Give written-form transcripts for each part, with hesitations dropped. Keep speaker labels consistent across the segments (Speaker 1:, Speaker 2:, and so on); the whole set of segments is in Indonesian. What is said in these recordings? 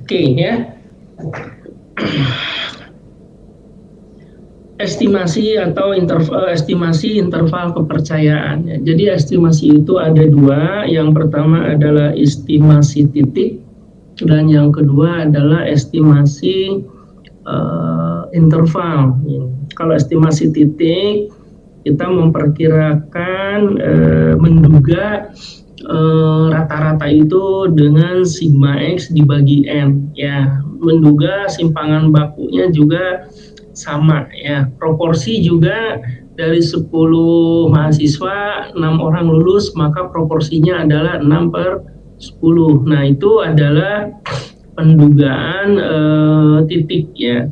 Speaker 1: Oke ya. Estimasi atau estimasi interval kepercayaan. Jadi estimasi itu ada dua. Yang pertama adalah estimasi titik dan yang kedua adalah estimasi interval. Kalau estimasi titik kita memperkirakan menduga rata-rata itu dengan sigma X dibagi N ya, menduga simpangan bakunya juga sama ya, proporsi juga dari 10 mahasiswa 6 orang lulus maka proporsinya adalah 6/10. Nah itu adalah pendugaan titik ya.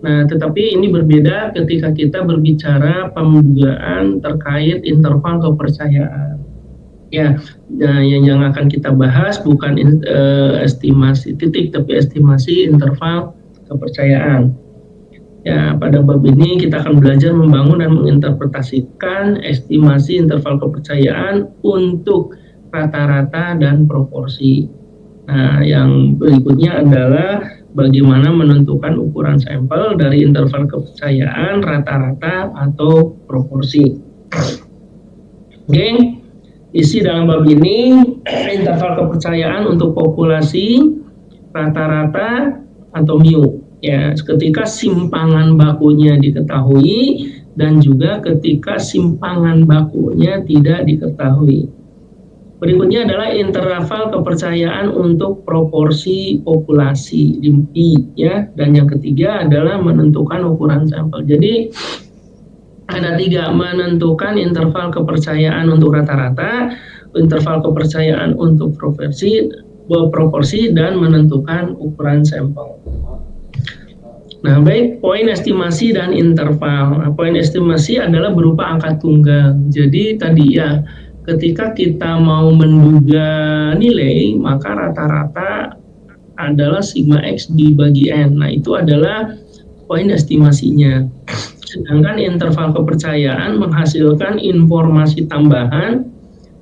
Speaker 1: Nah tetapi ini berbeda ketika kita berbicara pendugaan terkait interval kepercayaan. Ya, yang akan kita bahas bukan estimasi titik tapi estimasi interval kepercayaan. Ya, pada bab ini kita akan belajar membangun dan menginterpretasikan estimasi interval kepercayaan untuk rata-rata dan proporsi. Nah, yang berikutnya adalah bagaimana menentukan ukuran sampel dari interval kepercayaan rata-rata atau proporsi. Oke, isi dalam bab ini interval kepercayaan untuk populasi rata-rata atau mu. Ya, ketika simpangan bakunya diketahui dan juga ketika simpangan bakunya tidak diketahui. Berikutnya adalah interval kepercayaan untuk proporsi populasi (I) ya, dan yang ketiga adalah menentukan ukuran sampel. Jadi ada tiga: menentukan interval kepercayaan untuk rata-rata, interval kepercayaan untuk proporsi dan menentukan ukuran sampel. Nah, baik, poin estimasi dan interval. Nah, poin estimasi adalah berupa angka tunggal. Jadi tadi ya, ketika kita mau menduga nilai, maka rata-rata adalah sigma X dibagi N. Nah, itu adalah poin estimasinya. Sedangkan interval kepercayaan menghasilkan informasi tambahan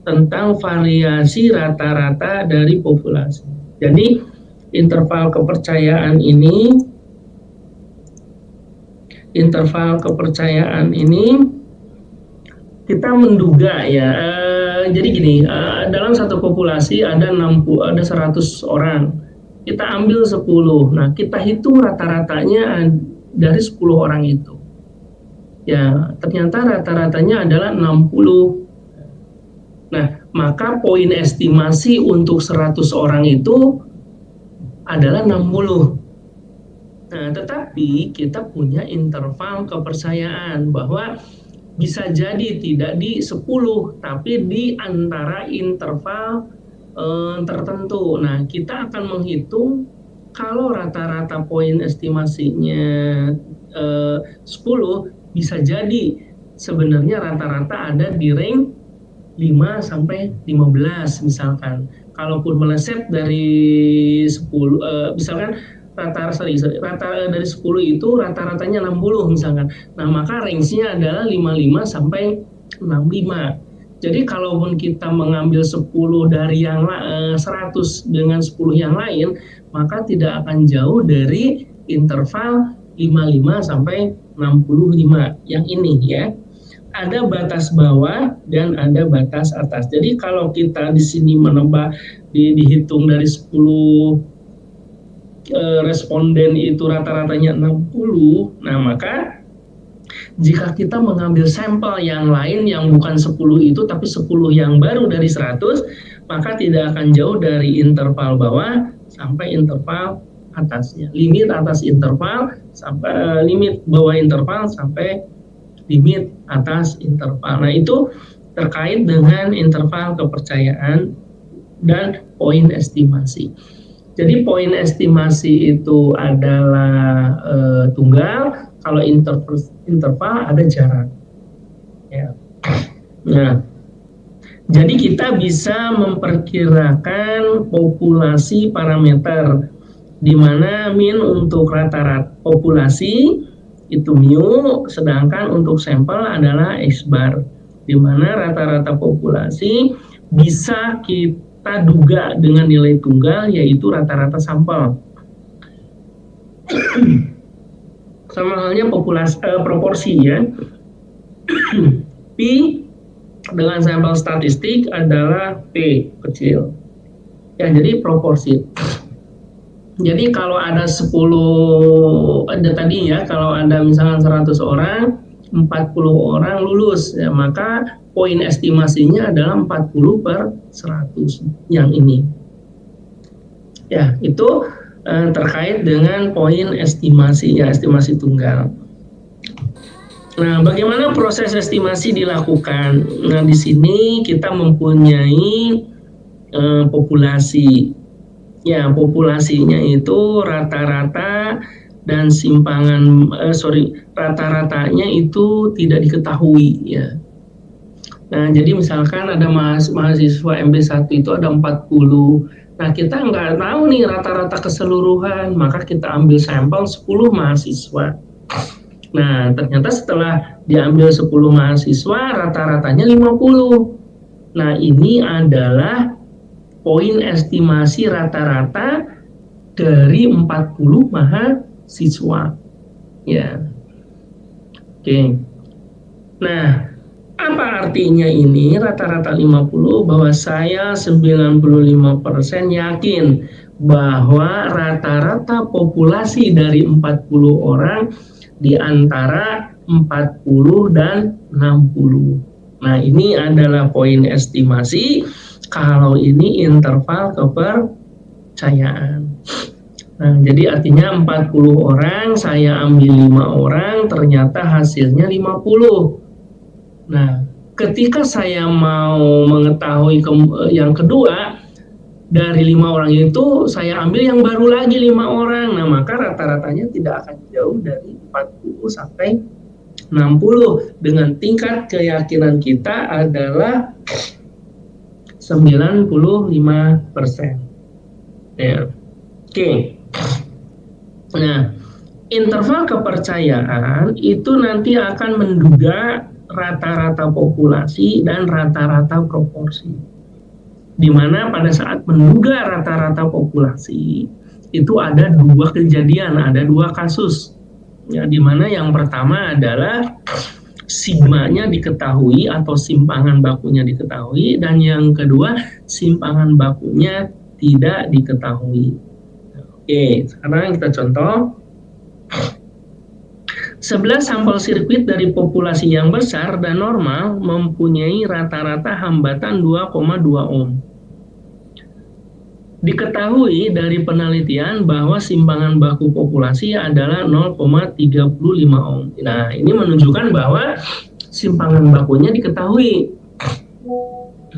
Speaker 1: tentang variasi rata-rata dari populasi. Jadi, interval kepercayaan ini kita menduga ya, jadi gini, dalam satu populasi ada 100 orang, kita ambil 10, nah kita hitung rata-ratanya dari 10 orang itu ya, ternyata rata-ratanya adalah 60. Nah maka poin estimasi untuk 100 orang itu adalah 60. Nah, tetapi kita punya interval kepercayaan bahwa bisa jadi tidak di 10, tapi di antara interval tertentu. Nah, kita akan menghitung kalau rata-rata poin estimasinya 10, bisa jadi sebenarnya rata-rata ada di range 5-15 misalkan. Kalaupun meleset dari 10, misalkan rata dari 10 itu rata-ratanya 60 misalkan. Nah, maka range-nya adalah 55-65. Jadi kalaupun kita mengambil 10 dari yang 100 dengan 10 yang lain, maka tidak akan jauh dari interval 55-65 yang ini ya. Ada batas bawah dan ada batas atas. Jadi kalau kita di sini menambah dihitung dari 10 responden itu rata-ratanya 60, nah maka jika kita mengambil sampel yang lain yang bukan 10 itu tapi 10 yang baru dari 100, maka tidak akan jauh dari interval bawah sampai interval atasnya. Limit atas interval sampai limit bawah interval sampai limit atas interval. Nah, itu terkait dengan interval kepercayaan dan poin estimasi. Jadi poin estimasi itu adalah tunggal, kalau interval ada jarak. Ya. Nah, jadi kita bisa memperkirakan populasi parameter, di mana min untuk rata-rata populasi itu mu, sedangkan untuk sampel adalah X bar, di mana rata-rata populasi bisa kita duga dengan nilai tunggal yaitu rata-rata sampel. Sama halnya proporsi ya. P dengan sampel statistik adalah P kecil. Ya, jadi proporsi. Jadi kalau ada 10, ada tadi ya, kalau ada misalnya 100 orang, 40 orang lulus, ya, maka poin estimasinya adalah 40 per 100 yang ini. Ya, itu terkait dengan poin estimasi, ya, estimasi tunggal. Nah, bagaimana proses estimasi dilakukan? Nah, di sini kita mempunyai populasi. Ya, populasinya itu rata-rata dan rata-ratanya itu tidak diketahui ya. Nah, jadi misalkan ada mahasiswa MB1 itu ada 40. Nah, kita nggak tahu nih rata-rata keseluruhan, maka kita ambil sampel 10 mahasiswa. Nah, ternyata setelah diambil 10 mahasiswa, rata-ratanya 50. Nah, ini adalah poin estimasi rata-rata dari 40 mahasiswa. Ya. Oke. Nah, apa artinya ini rata-rata 50? Bahwa saya 95% yakin bahwa rata-rata populasi dari 40 orang di antara 40 dan 60. Nah, ini adalah poin estimasi kalau ini interval kepercayaan. Nah, jadi artinya 40 orang, saya ambil 5 orang, ternyata hasilnya 50. Nah, ketika saya mau mengetahui yang kedua, dari 5 orang itu saya ambil yang baru lagi 5 orang. Nah, maka rata-ratanya tidak akan jauh dari 40 sampai 60 dengan tingkat keyakinan kita adalah 95%. Ya. Oke. Nah, interval kepercayaan itu nanti akan menduga rata-rata populasi dan rata-rata proporsi. Di mana pada saat menduga rata-rata populasi itu ada 2 kejadian, ada 2 kasus. Ya, di mana yang pertama adalah sigmanya diketahui atau simpangan bakunya diketahui, dan yang kedua simpangan bakunya tidak diketahui. Oke, sekarang kita contoh. 11 sampel sirkuit dari populasi yang besar dan normal mempunyai rata-rata hambatan 2,2 ohm. Diketahui dari penelitian bahwa simpangan baku populasi adalah 0,35 ohm. Nah, ini menunjukkan bahwa simpangan bakunya diketahui.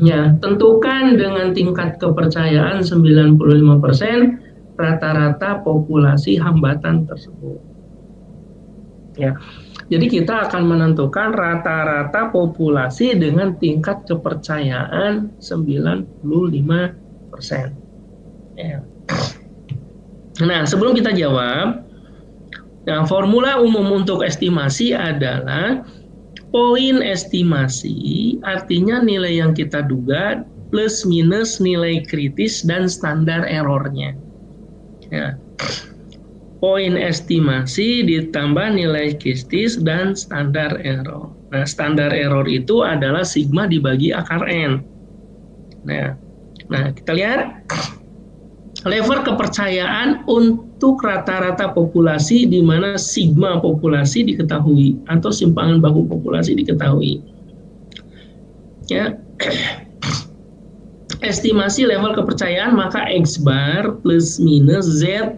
Speaker 1: Ya, tentukan dengan tingkat kepercayaan 95% rata-rata populasi hambatan tersebut. Ya. Jadi kita akan menentukan rata-rata populasi dengan tingkat kepercayaan 95%. Ya. Nah, sebelum kita jawab, nah, formula umum untuk estimasi adalah poin estimasi, artinya nilai yang kita duga plus minus nilai kritis dan standar errornya. Ya. Poin estimasi ditambah nilai kritis dan standar error. Nah, standar error itu adalah sigma dibagi akar N. Nah, kita lihat level kepercayaan untuk rata-rata populasi di mana sigma populasi diketahui atau simpangan baku populasi diketahui. Ya. Estimasi level kepercayaan maka X bar plus minus Z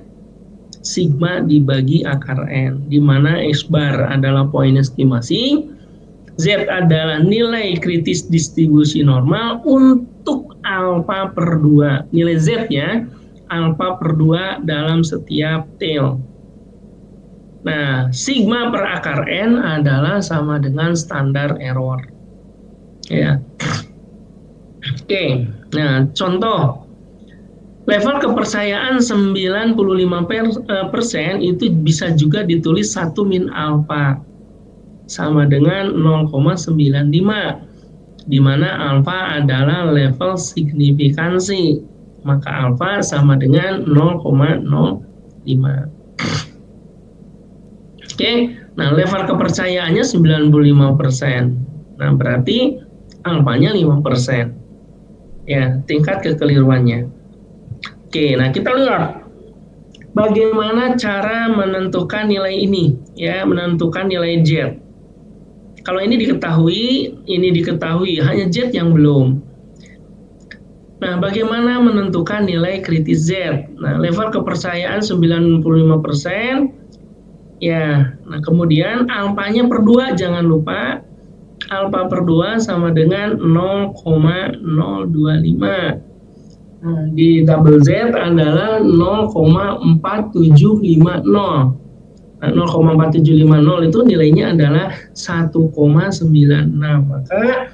Speaker 1: sigma dibagi akar N, di mana X bar adalah poin estimasi, Z adalah nilai kritis distribusi normal untuk alfa per 2. Nilai Z ya, alfa per 2 dalam setiap tail. Nah, sigma per akar N adalah sama dengan standar error. Ya. Oke, nah contoh. Level kepercayaan 95% itu bisa juga ditulis 1 min alfa sama dengan 0,95, di mana alfa adalah level signifikansi, maka alfa sama dengan 0,05. Oke, nah level kepercayaannya 95%. Nah, berarti alfanya 5%. Ya, tingkat kekeliruannya. Oke, nah kita lihat bagaimana cara menentukan nilai ini, ya, menentukan nilai Z. Kalau ini diketahui, hanya Z yang belum. Nah, bagaimana menentukan nilai kritis Z? Nah, level kepercayaan 95%. Ya, nah kemudian alfanya per 2, jangan lupa. Alfa per 2 sama dengan 0,025. Nah, di double Z adalah 0,4750. Nah, 0,4750 itu nilainya adalah 1,96. Maka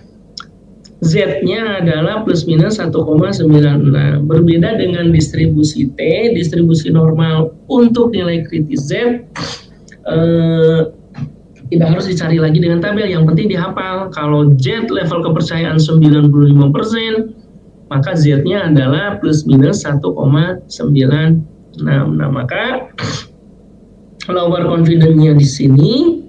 Speaker 1: Z-nya adalah plus minus 1,96. Berbeda dengan distribusi T, distribusi normal untuk nilai kritis Z, tidak harus dicari lagi dengan tabel, yang penting dihafal. Kalau Z level kepercayaan 95%, maka Z-nya adalah plus minus 1,96. Nah, maka lower confidence-nya di sini,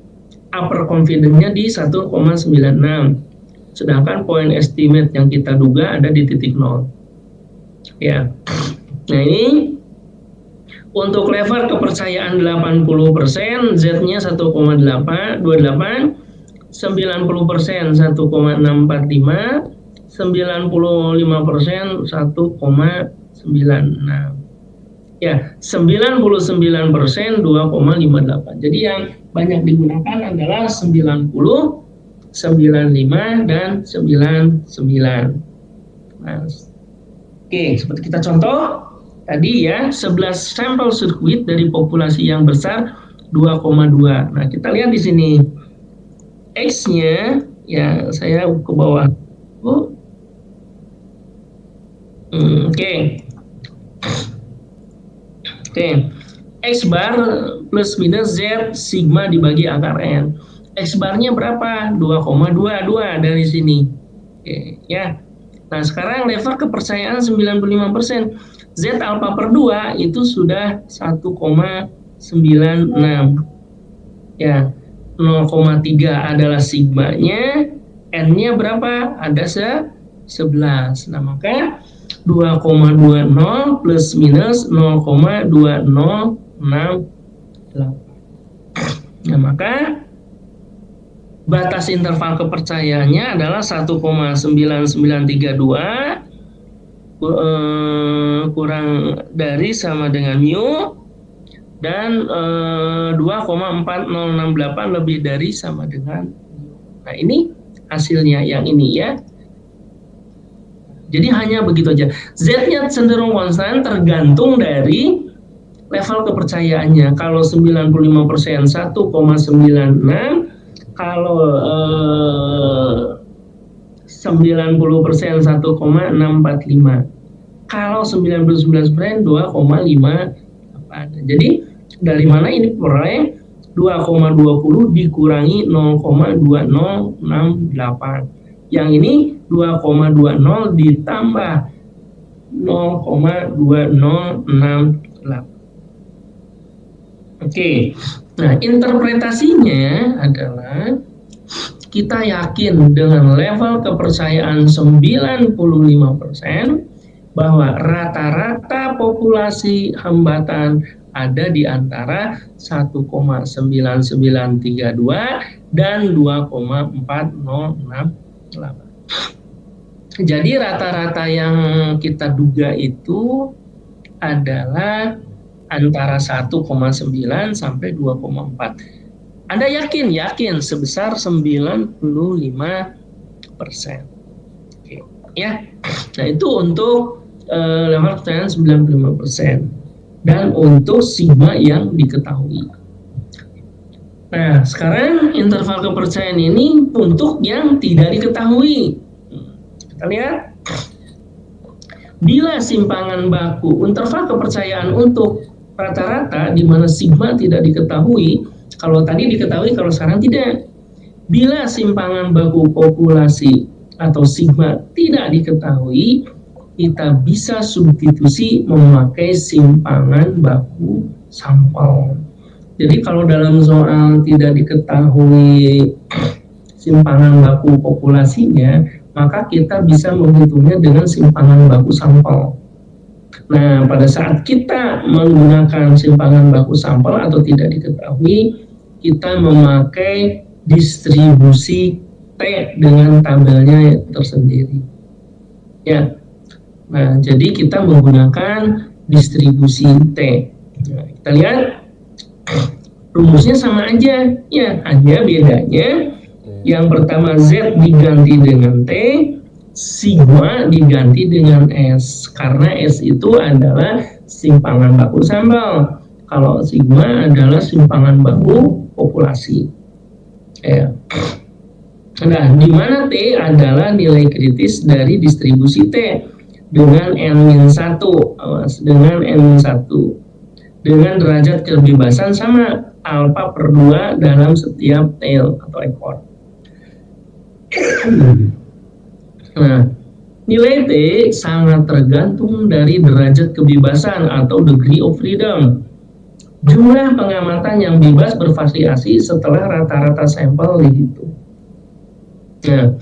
Speaker 1: upper confidence-nya di 1,96. Sedangkan point estimate yang kita duga ada di titik 0. Ya. Nah, ini untuk level kepercayaan 80%, Z-nya 1,28, 90% 1,645, 95% 1,96. Ya, 99% 2,58. Jadi yang banyak digunakan adalah 90, 95 dan 99. Nah, oke, seperti kita contoh tadi ya, 11 sampel sirkuit dari populasi yang besar 2,2. Nah, kita lihat di sini X-nya, ya saya ke bawah. Oke. X bar plus minus Z sigma dibagi akar N. X barnya berapa? 2,22 dari sini. Oke, ya. Nah, sekarang level kepercayaan 95%. Z alfa per 2 itu sudah 1,96. Ya, 0,3 adalah sigmanya, N-nya berapa? Ada 11. Nah, maka 2,20 plus minus 0,2068. Nah, maka batas interval kepercayaannya adalah 1,9932 kurang dari sama dengan mu, dan 2,4068 lebih dari sama dengan mu. Nah, ini hasilnya yang ini ya. Jadi hanya begitu aja. Z-nya cenderung konstan tergantung dari level kepercayaannya. Kalau 95% 1,96, kalau 90% 1,645. Kalau 99% 2,58. Jadi dari mana ini peroleh 2,20 dikurangi 0,2068. Yang ini 2,20 ditambah 0,2068. Oke, nah interpretasinya adalah kita yakin dengan level kepercayaan 95% bahwa rata-rata populasi hambatan ada di antara 1,9932 dan 2,4068. Jadi rata-rata yang kita duga itu adalah antara 1,9 sampai 2,4. Anda yakin sebesar 95%. Oke, ya. Nah, itu untuk level kepercayaan 95%. Dan untuk sigma yang diketahui. Nah, sekarang interval kepercayaan ini untuk yang tidak diketahui. Kita lihat. Bila simpangan baku, interval kepercayaan untuk rata-rata di mana sigma tidak diketahui, kalau tadi diketahui, kalau sekarang tidak. Bila simpangan baku populasi atau sigma tidak diketahui, kita bisa substitusi memakai simpangan baku sampel. Jadi kalau dalam soal tidak diketahui simpangan baku populasinya, maka kita bisa menghitungnya dengan simpangan baku sampel. Nah, pada saat kita menggunakan simpangan baku sampel atau tidak diketahui, kita memakai distribusi T dengan tabelnya tersendiri. Ya, nah jadi kita menggunakan distribusi T. Nah, kita lihat rumusnya sama aja, ya hanya bedanya yang pertama Z diganti dengan T, sigma diganti dengan S, karena S itu adalah simpangan baku sampel, kalau sigma adalah simpangan baku populasi. Ya. Nah, di mana T adalah nilai kritis dari distribusi T dengan N-1, dengan N-1, dengan derajat kebebasan sama alfa per 2 dalam setiap tail atau ekor. Nah, nilai T sangat tergantung dari derajat kebebasan atau degree of freedom. Jumlah pengamatan yang bebas bervariasi setelah rata-rata sampel dihitung. Nah,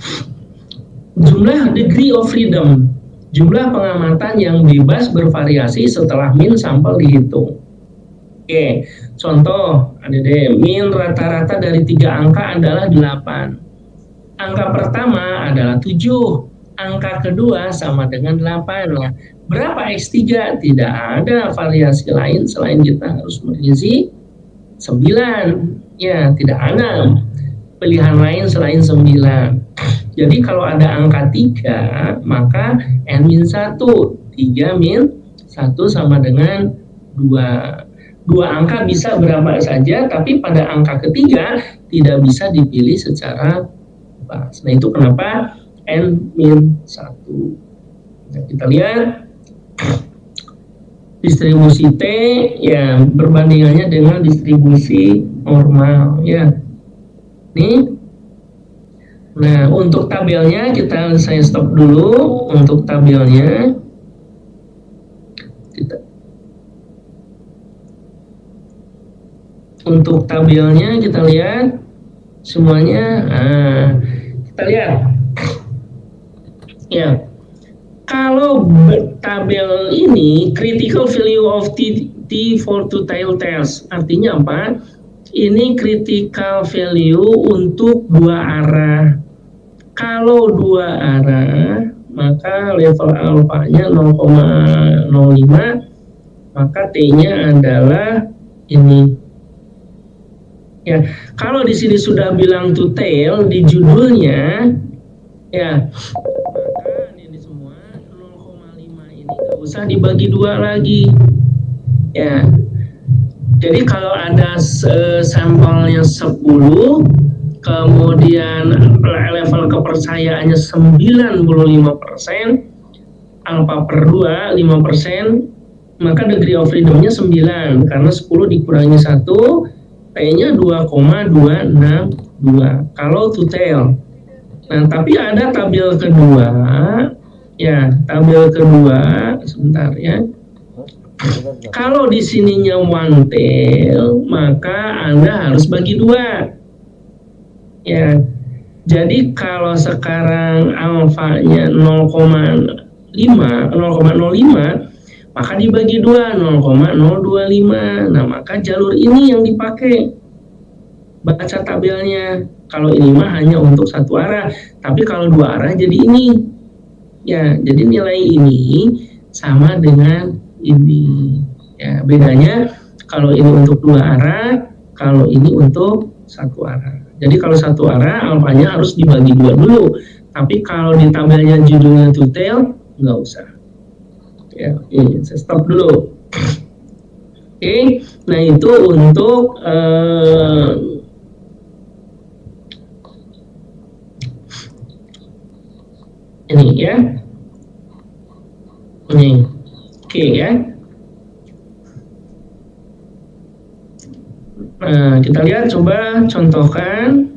Speaker 1: jumlah degree of freedom, jumlah pengamatan yang bebas bervariasi setelah min sampel dihitung. Oke, contoh, adik-adik, min rata-rata dari 3 angka adalah 8. Angka pertama adalah 7, angka kedua sama dengan 8. Nah, berapa X3? Tidak ada variasi lain selain kita harus mengisi 9. Ya, tidak ada pilihan lain selain 9. Jadi kalau ada angka 3, maka N-1, 3 min 1 sama dengan 2. 2 angka bisa berapa saja, tapi pada angka ketiga tidak bisa dipilih secara bebas. Nah, itu kenapa N-1. Nah, kita lihat distribusi T ya perbandingannya dengan distribusi normal ya. Nih. Nah, untuk tabelnya saya stop dulu untuk tabelnya. Untuk tabelnya kita lihat semuanya. Nah, kita lihat. Ya. Kalau tabel ini critical value of T for two tail test, artinya apa? Ini critical value untuk 2 arah. Kalau 2 arah, maka level alfanya 0,05, maka T-nya adalah ini. Ya, kalau di sini sudah bilang two tail di judulnya, ya, maka ini semua 0,5 ini nggak usah dibagi 2 lagi. Ya. Jadi kalau ada sampelnya 10, kemudian level kepercayaannya 95%, alfa per 2, 5%, maka degree of freedom-nya 9, karena 10 dikurangi 1, T-nya 2,262, kalau two tail. Nah, tapi ada tabel kedua, ya, tabel kedua, sebentar ya. Kalau di sininya one tail, maka Anda harus bagi 2. Ya. Jadi kalau sekarang alfanya 0,05, maka dibagi 2, 0,025. Nah, maka jalur ini yang dipakai. Baca tabelnya. Kalau ini mah hanya untuk 1 arah, tapi kalau 2 arah jadi ini. Ya, jadi nilai ini sama dengan ini. Ya, bedanya kalau ini untuk 2 arah, kalau ini untuk 1 arah. Jadi kalau 1 arah alfanya harus dibagi 2 dulu. Tapi kalau di tabelnya judulnya two tail, nggak usah. Ya, ini saya stop dulu. Oke, nah itu untuk ini ya. Ini. Oke ya. Nah, kita lihat coba contohkan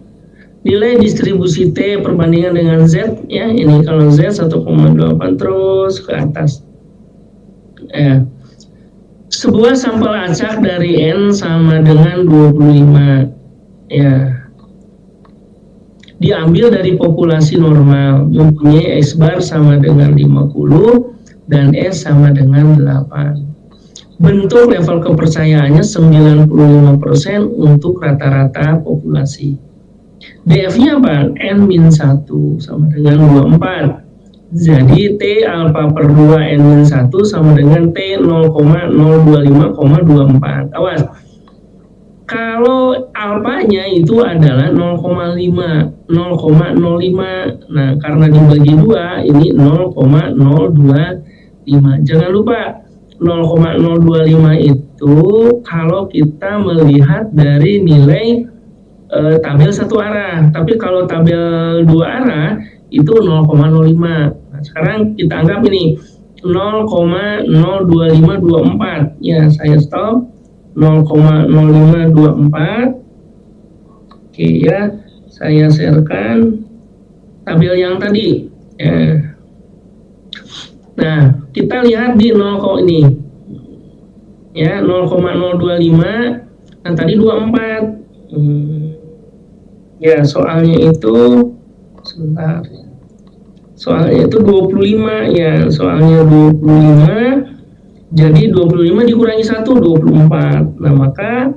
Speaker 1: nilai distribusi T perbandingan dengan Z ya. Ini kalau Z 1,8 terus ke atas. Sebuah sampel acak dari N sama dengan 25, ya, diambil dari populasi normal, mempunyai X bar sama dengan 50 dan S sama dengan 8. Bentuk level kepercayaannya 95% untuk rata-rata populasi. DF-nya apa? N-1 sama dengan 24. Jadi T alfa per 2 N-1 sama dengan T 0,025,24. Awas, kalau alfanya itu adalah 0,5. Nah, karena dibagi 2, ini 0,025. Jangan lupa, 0,025 itu kalau kita melihat dari nilai tabel satu arah. Tapi kalau tabel dua arah, itu 0,05. Nah, sekarang kita anggap ini 0,02524. Ya, saya stop. 0,0524. Oke ya, saya sharekan tabel yang tadi ya. Nah, kita lihat di 0, ini ya, 0,025. Nah, tadi 24. Ya, soalnya itu sebentar. Soalnya itu 25 ya, soalnya 25. Jadi 25 dikurangi 1, 24. Nah, maka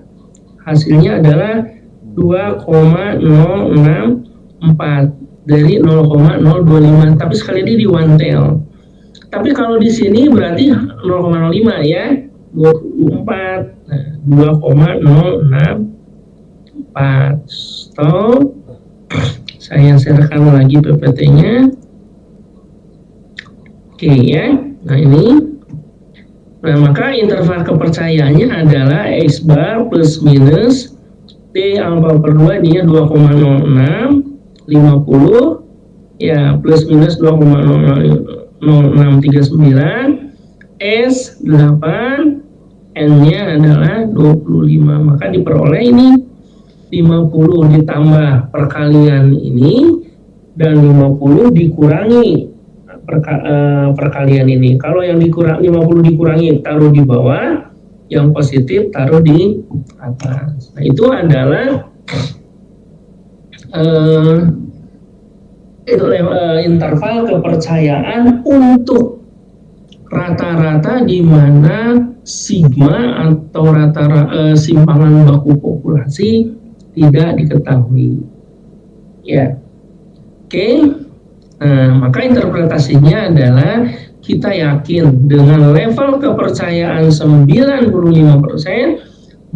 Speaker 1: hasilnya adalah 2,064 dari 0,025. Tapi sekali lagi di one tail. Tapi kalau di sini berarti 0,05 ya, 24. Nah, 2,064. Stop. Saya sharekan lagi PPT-nya. Oke ya. Nah, ini. Nah, maka interval kepercayaannya adalah X bar plus minus T alfa per 2, dia 2,06, 50, ya, plus minus 2,0639, S 8, N-nya adalah 25. Maka diperoleh ini 50 ditambah perkalian ini, dan 50 dikurangi perkalian ini. Kalau yang 50 dikurangi taruh di bawah, yang positif taruh di atas. Nah, itu adalah interval kepercayaan untuk rata-rata di mana sigma atau simpangan baku populasi tidak diketahui. Ya, oke. Nah, maka interpretasinya adalah kita yakin dengan level kepercayaan 95%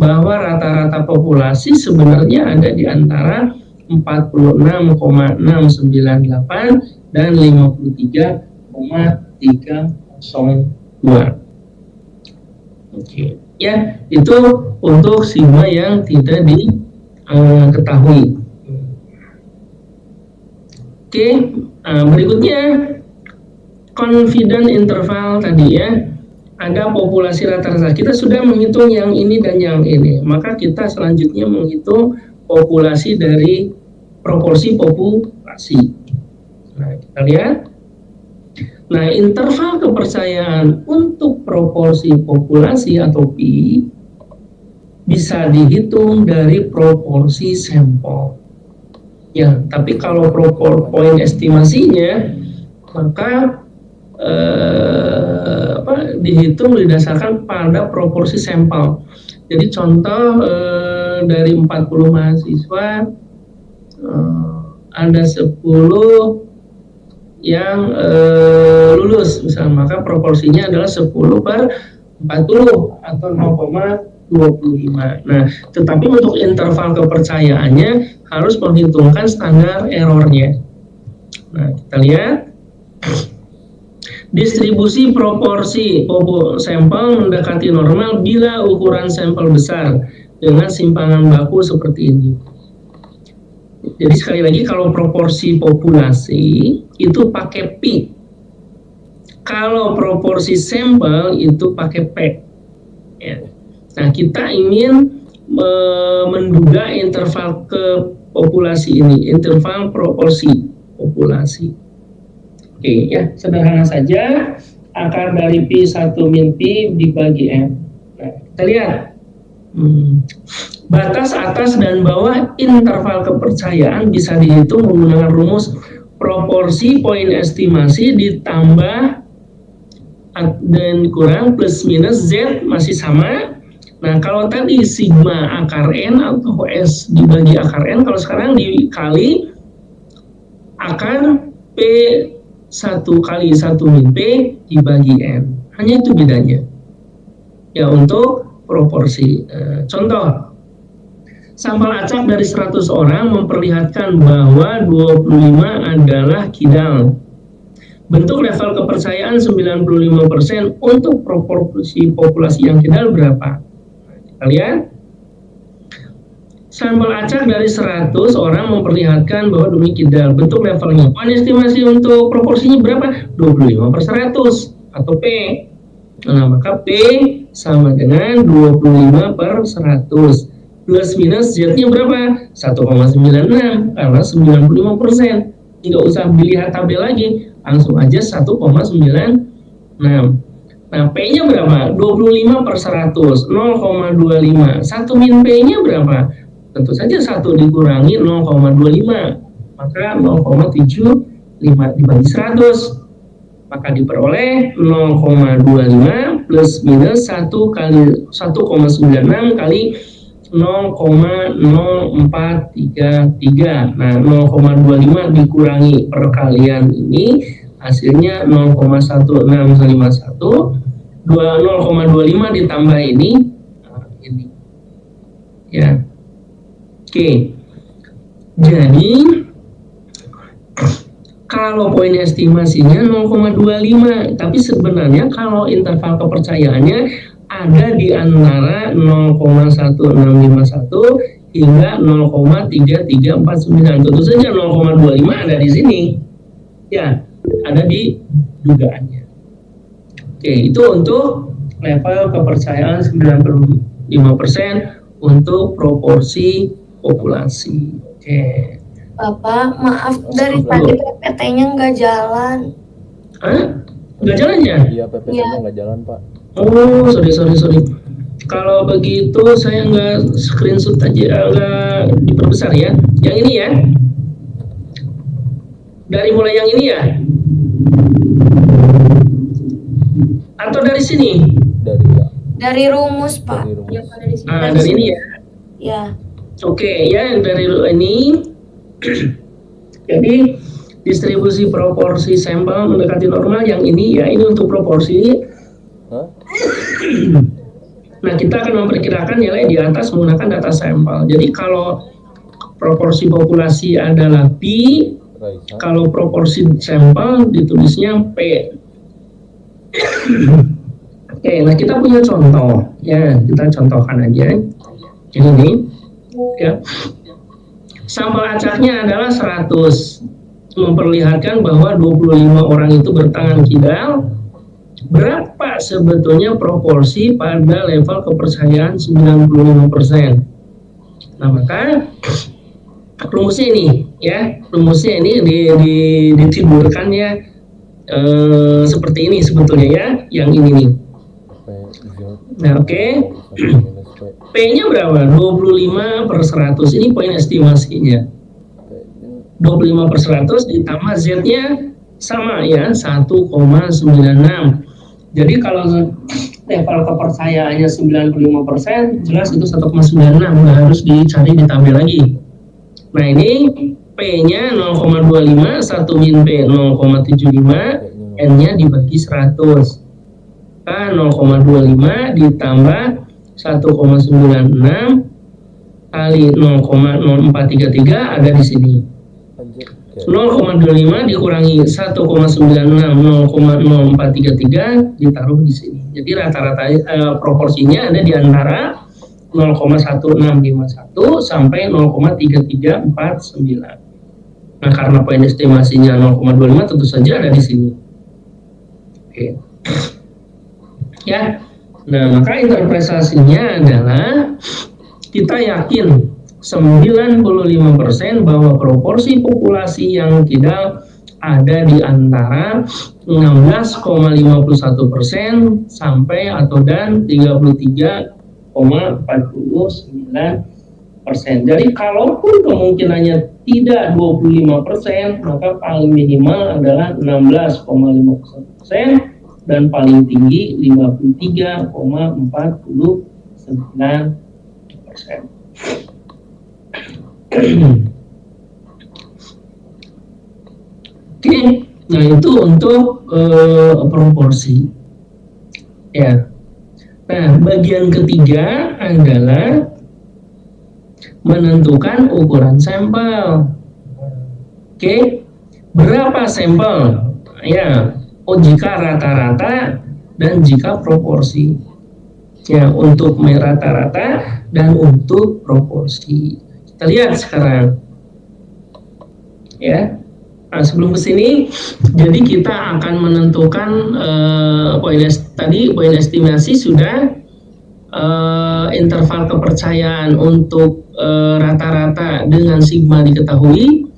Speaker 1: bahwa rata-rata populasi sebenarnya ada di antara 46,698 dan 53,302. Oke, ya, itu untuk sigma yang tidak diketahui. Oke, berikutnya confident interval tadi ya. Ada populasi rata-rata. Kita sudah menghitung yang ini dan yang ini. Maka kita selanjutnya menghitung populasi dari proporsi populasi. Nah, kita lihat. Nah, interval kepercayaan untuk proporsi populasi atau P bisa dihitung dari proporsi sampel. Ya, tapi kalau poin estimasinya, maka dihitung didasarkan pada proporsi sampel. Jadi contoh dari 40 mahasiswa ada 10 yang lulus misalnya, maka proporsinya adalah 10 per 40 atau 0,25. Nah, tetapi untuk interval kepercayaannya harus menghitungkan standar errornya. Nah, kita lihat distribusi proporsi sampel mendekati normal bila ukuran sampel besar dengan simpangan baku seperti ini. Jadi sekali lagi, kalau proporsi populasi itu pakai P, kalau proporsi sampel itu pakai P. Ya. Nah, kita ingin menduga interval ke populasi ini, interval proporsi populasi. Oke ya, sederhana saja, akar dari P1 min P dibagi M. Nah, kita lihat batas atas dan bawah interval kepercayaan bisa dihitung menggunakan rumus proporsi poin estimasi ditambah dan kurang plus minus Z masih sama. Nah, kalau tadi sigma akar N atau S dibagi akar N, kalau sekarang dikali akar P1 kali 1 min P dibagi N. Hanya itu bedanya. Ya, untuk proporsi. Contoh, sampel acak dari 100 orang memperlihatkan bahwa 25 adalah kidal. Bentuk level kepercayaan 95% untuk proporsi populasi yang kidal berapa? Kita lihat. Sampel acak dari 100 orang memperlihatkan bahwa 25 kidal. Bentuk levelnya. Poin estimasi untuk proporsinya berapa? 25/100 atau P. Nah, maka P sama dengan 25/100. Plus minus Z-nya berapa? 1,96 karena 95%. Tidak usah dilihat tabel lagi, langsung aja 1,96. Nah, P-nya berapa? 25/100, 0,25. 1 min P-nya berapa? Tentu saja 1 dikurangi 0,25, maka 0,75 dibagi 100. Maka diperoleh 0,25 plus minus 1 kali 1,96 kali 0,0433. Nah, 0,25 dikurangi perkalian ini hasilnya 0,1651. 0,25 ditambah ini. Ya. Oke. Jadi kalau poin estimasinya 0,25, tapi sebenarnya kalau interval kepercayaannya ada di antara 0,1651 hingga 0,3349. Tentu saja 0,25 ada di sini. Ya, ada di dugaannya. Oke, itu untuk level kepercayaan 95% untuk proporsi populasi. Oke.
Speaker 2: Bapak, maaf dari tadi PPT-nya nggak jalan.
Speaker 1: Hah? Nggak jalan ya?
Speaker 3: Iya, PPT-nya nggak jalan, Pak.
Speaker 1: Oh, sorry. Kalau begitu saya nggak screenshot aja, nggak diperbesar ya. Yang ini ya. Dari mulai yang ini ya? Atau dari sini?
Speaker 2: Dari rumus, Pak.
Speaker 3: Dari rumus.
Speaker 1: Dari ini ya?
Speaker 2: Ya.
Speaker 1: Oke, ya dari ini. Jadi distribusi proporsi sampel mendekati normal yang ini ya, ini untuk proporsi. Nah, kita akan memperkirakan nilai di atas menggunakan data sampel. Jadi kalau proporsi populasi adalah P, kalau proporsi sampel ditulisnya P. Oke, nah kita punya contoh ya, kita contohkan aja. Ini ya. Sampel acaknya adalah 100, memperlihatkan bahwa 25 orang itu bertangan kidal. Berapa sebetulnya proporsi pada level kepercayaan 95%? Nah, maka rumusnya ini ya, rumusnya ini ditimbulkan ya seperti ini sebetulnya ya, yang ini nih. Nah, oke. P-nya berapa? 25/100. Ini poin estimasinya. 25/100 ditambah Z-nya sama ya, 1,96. Jadi kalau level kepercayaannya 95%, jelas itu 1,96, nggak harus dicari di tabel lagi. Nah, ini P-nya 0,25, 1 min P 0,75, N-nya dibagi 100. Nah, 0,25 ditambah 1,96 kali 0,0433 ada di sini. 0,25 dikurangi 1,96 0,0433 ditaruh di sini. Jadi rata-rata proporsinya ada di antara 0,1651 sampai 0,3349. Nah, karena poin estimasinya 0,25 tentu saja ada di sini. Oke. Ya. Nah, maka interpretasinya adalah kita yakin 95% bahwa proporsi populasi yang kidal ada di antara 16,51% sampai atau dan 33,49%. Jadi kalaupun kemungkinannya tidak 25%, maka paling minimal adalah 16,51% dan paling tinggi 53,49%. Oke, nah itu untuk proporsi. Ya. Nah, bagian ketiga adalah menentukan ukuran sampel. Oke, berapa sampel? Ya, jika rata-rata dan jika proporsi. Ya, untuk rata-rata dan untuk proporsi. Kita lihat sekarang. Ya. Nah, sebelum kesini, jadi kita akan menentukan poin estimasi sudah, interval kepercayaan untuk rata-rata dengan sigma diketahui,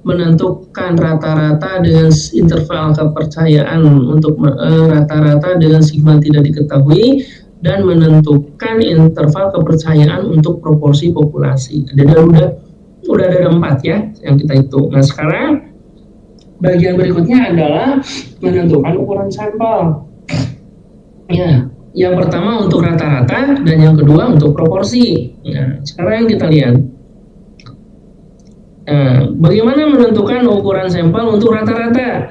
Speaker 1: menentukan rata-rata dengan interval kepercayaan untuk rata-rata dengan sigma tidak diketahui, dan menentukan interval kepercayaan untuk proporsi populasi. Udah ada 4 ya yang kita hitung. Nah sekarang bagian berikutnya adalah menentukan ukuran sampel. Ya, yang pertama untuk rata-rata dan yang kedua untuk proporsi. Nah, sekarang kita lihat. Nah, bagaimana menentukan ukuran sampel untuk rata-rata?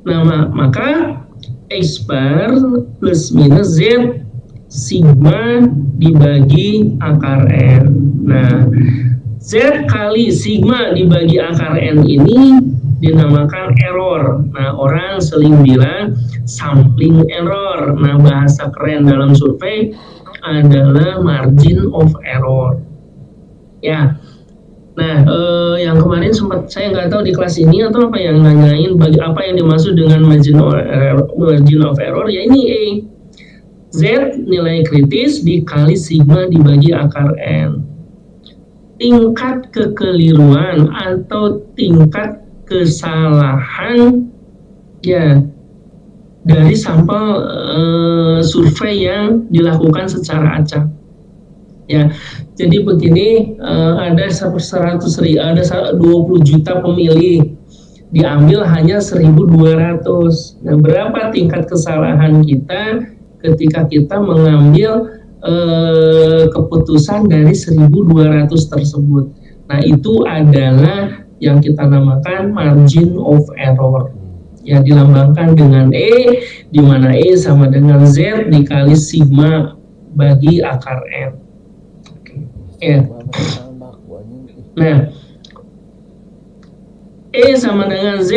Speaker 1: Nah, maka X bar plus minus Z sigma dibagi akar N. Nah, Z kali sigma dibagi akar N ini dinamakan error. Nah, orang sering bilang sampling error. Nah, bahasa keren dalam survei adalah margin of error. Ya. Nah, yang kemarin sempat saya nggak tahu di kelas ini atau apa yang nanyain bagi apa yang dimaksud dengan margin of error. Ya ini A. Z nilai kritis dikali sigma dibagi akar N. Tingkat kekeliruan atau tingkat kesalahan ya dari sampel survei yang dilakukan secara acak. Ya, jadi begini, ada 20 juta pemilih, diambil hanya 1.200. Nah, berapa tingkat kesalahan kita ketika kita mengambil keputusan dari 1.200 tersebut? Nah, itu adalah yang kita namakan margin of error. Ya, dilambangkan dengan E, di mana E sama dengan Z dikali sigma bagi akar N. Ya. Nah, E sama dengan Z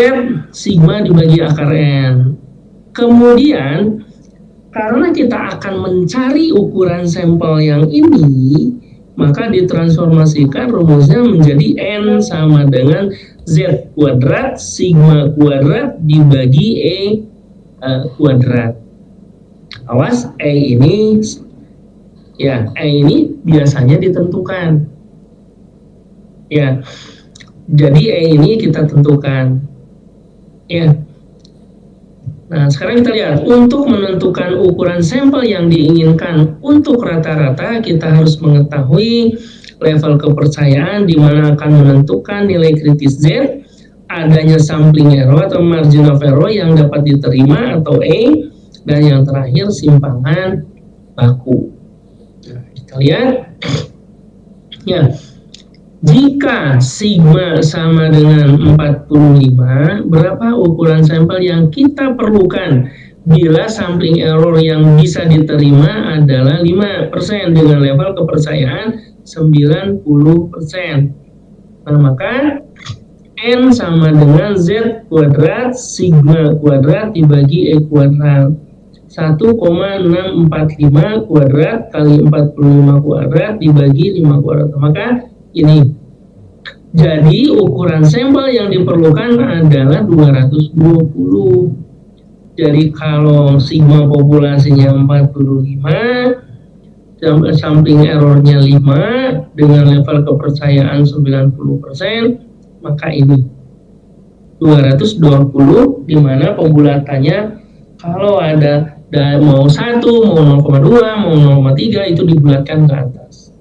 Speaker 1: sigma dibagi akar N. Kemudian karena kita akan mencari ukuran sampel yang ini, maka ditransformasikan rumusnya menjadi N sama dengan Z kuadrat sigma kuadrat dibagi E kuadrat. Awas, E ini ya, E ini biasanya ditentukan. Ya. Jadi E ini kita tentukan. Ya. Nah, sekarang kita lihat, untuk menentukan ukuran sampel yang diinginkan untuk rata-rata, kita harus mengetahui level kepercayaan di mana akan menentukan nilai kritis Z, adanya sampling error atau margin of error yang dapat diterima atau E, dan yang terakhir simpangan baku. Nah, kita lihat. Ya. Jika sigma sama dengan 45, berapa ukuran sampel yang kita perlukan bila sampling error yang bisa diterima adalah 5% dengan level kepercayaan 90%. Nah, maka N sama dengan Z kuadrat sigma kuadrat dibagi E kuadrat. 1,645 kuadrat kali 45 kuadrat dibagi 5 kuadrat. Maka ini. Jadi ukuran sampel yang diperlukan adalah 220. Jadi kalau sigma populasinya 45, sampling errornya 5 dengan level kepercayaan 90%, maka ini. 220, di mana pembulatannya kalau ada mau 1, mau 0,2, mau 0,3 itu dibulatkan ke atas.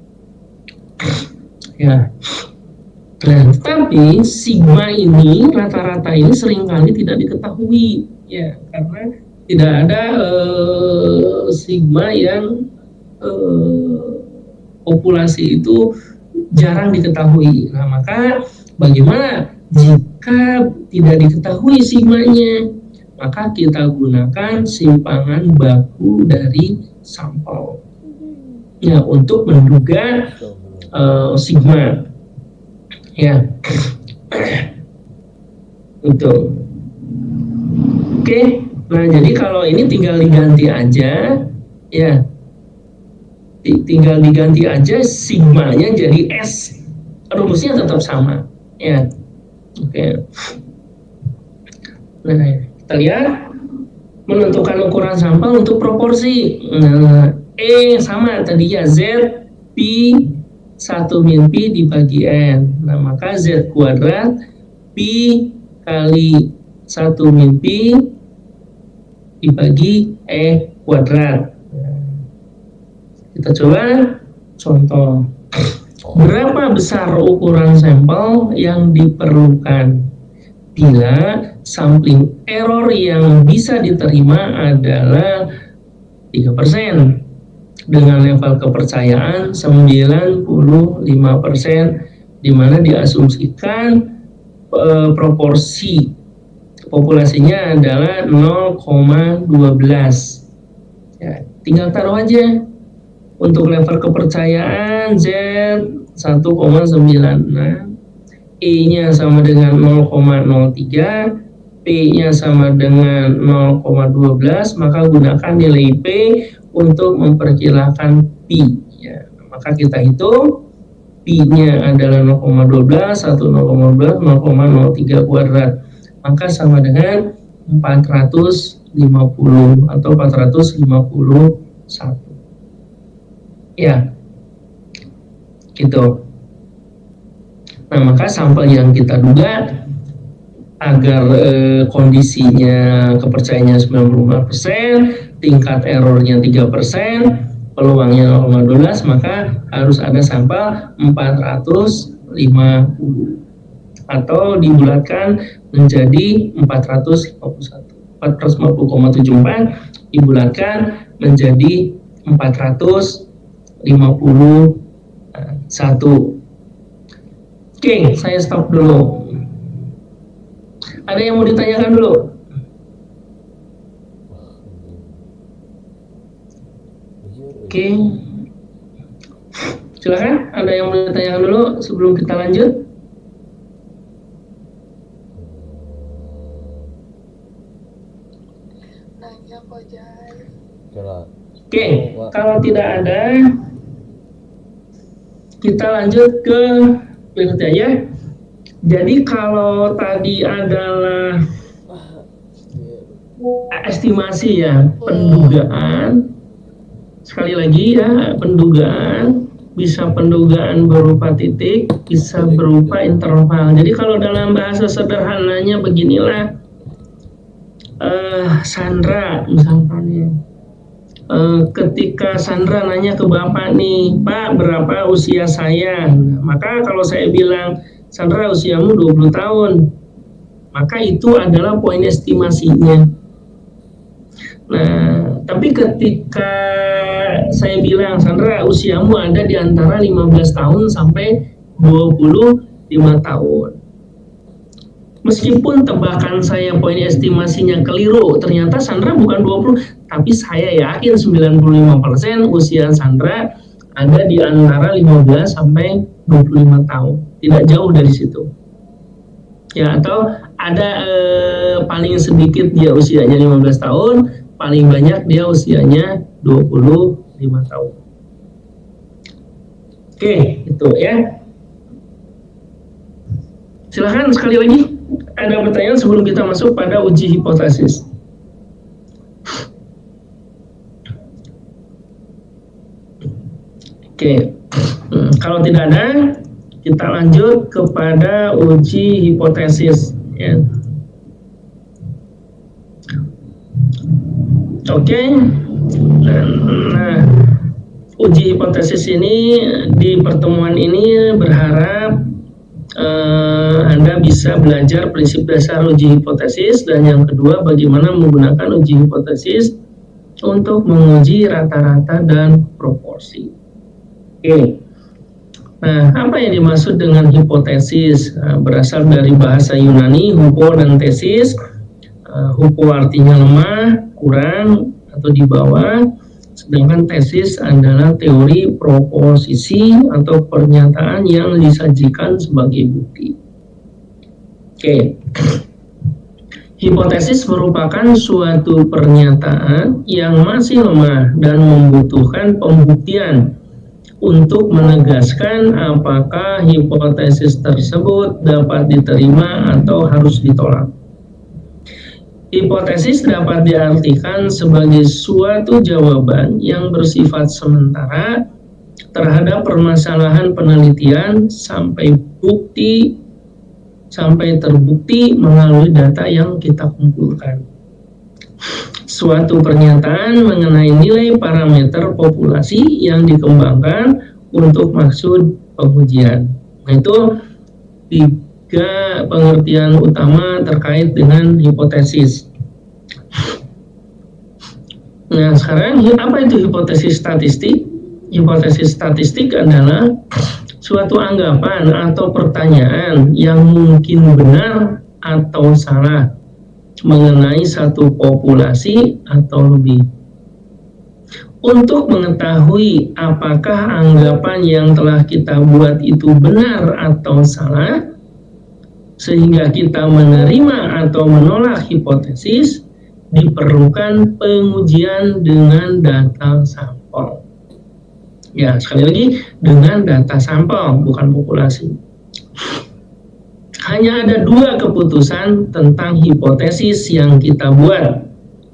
Speaker 1: Ya. Nah, tapi sigma ini rata-rata ini seringkali tidak diketahui, ya, karena tidak ada sigma yang populasi itu jarang diketahui. Nah, maka bagaimana jika tidak diketahui sigmanya? Maka kita gunakan simpangan baku dari sampel, ya, untuk menduga sigma, ya, betul. Oke, nah jadi kalau ini tinggal diganti aja, ya, tinggal diganti aja sigmanya jadi S, rumusnya tetap sama, ya. Oke. Nah, kita lihat menentukan ukuran sampel untuk proporsi. Nah, E sama tadi ya, Z Pi 1 min Pi dibagi N. Nah, maka Z kuadrat Pi kali 1 min Pi dibagi E kuadrat. Kita coba contoh. Berapa besar ukuran sampel yang diperlukan bila sampling error yang bisa diterima adalah 3% dengan level kepercayaan 95%, di mana diasumsikan proporsi populasinya adalah 0,12. Ya, tinggal taruh aja. Untuk level kepercayaan Z 1,96, E-nya sama dengan 0,03, P-nya sama dengan 0,12, maka gunakan nilai P untuk memperkirakan Pi. Ya, maka kita hitung Pi-nya adalah 0,12, 0,12, 0,03 kuadrat. Maka sama dengan 450 atau 451. Ya, gitu. Nah, maka sampel yang kita duga agar kondisinya kepercayaannya 95%, tingkat errornya 3%, peluangnya 0,12, maka harus ada sampel 450 atau dibulatkan menjadi 450,74 dibulatkan menjadi 451. Oke, saya stop dulu. Ada yang mau ditanyakan dulu? Oke, silakan. Ada yang mau ditanyakan dulu sebelum kita lanjut?
Speaker 4: Nanya kok, Jai.
Speaker 1: Oke, kalau tidak ada, kita lanjut ke berikutnya ya. Jadi kalau tadi adalah estimasi ya, pendugaan. Sekali lagi ya, pendugaan bisa pendugaan berupa titik, bisa berupa interval. Jadi kalau dalam bahasa sederhananya beginilah, Sandra misalkan ya. Ketika Sandra nanya ke Bapak nih, Pak, berapa usia saya? Maka kalau saya bilang, Sandra usiamu 20 tahun, maka itu adalah poin estimasinya. Nah, tapi ketika saya bilang, Sandra usiamu ada di antara 15 tahun sampai 25 tahun. Meskipun tebakan saya poin estimasinya keliru, ternyata Sandra bukan 20, tapi saya yakin 95% usia Sandra ada di antara 15 sampai 25 tahun. Tidak jauh dari situ. Ya, atau ada paling sedikit dia usianya 15 tahun, paling banyak dia usianya 25 tahun. Oke, itu ya. Silahkan sekali lagi, ada pertanyaan sebelum kita masuk pada uji hipotesis. Oke, kalau tidak ada, kita lanjut kepada uji hipotesis. Ya. Oke. Nah, uji hipotesis ini di pertemuan ini berharap Anda bisa belajar prinsip dasar uji hipotesis, dan yang kedua bagaimana menggunakan uji hipotesis untuk menguji rata-rata dan proporsi. Oke. Nah, apa yang dimaksud dengan hipotesis? Berasal dari bahasa Yunani, hupo dan tesis. Hupo artinya lemah, kurang, atau di bawah. Sedangkan tesis adalah teori proposisi atau pernyataan yang disajikan sebagai bukti. Oke. Hipotesis merupakan suatu pernyataan yang masih lemah dan membutuhkan pembuktian untuk menegaskan apakah hipotesis tersebut dapat diterima atau harus ditolak. Hipotesis dapat diartikan sebagai suatu jawaban yang bersifat sementara terhadap permasalahan penelitian sampai terbukti melalui data yang kita kumpulkan. Suatu pernyataan mengenai nilai parameter populasi yang dikembangkan untuk maksud pengujian. Nah, itu 3 pengertian utama terkait dengan hipotesis. Nah, sekarang apa itu hipotesis statistik? Hipotesis statistik adalah suatu anggapan atau pertanyaan yang mungkin benar atau salah mengenai satu populasi atau lebih. Untuk mengetahui apakah anggapan yang telah kita buat itu benar atau salah, sehingga kita menerima atau menolak hipotesis, diperlukan pengujian dengan data sampel. Ya, sekali lagi, dengan data sampel, bukan populasi. Hanya ada 2 keputusan tentang hipotesis yang kita buat,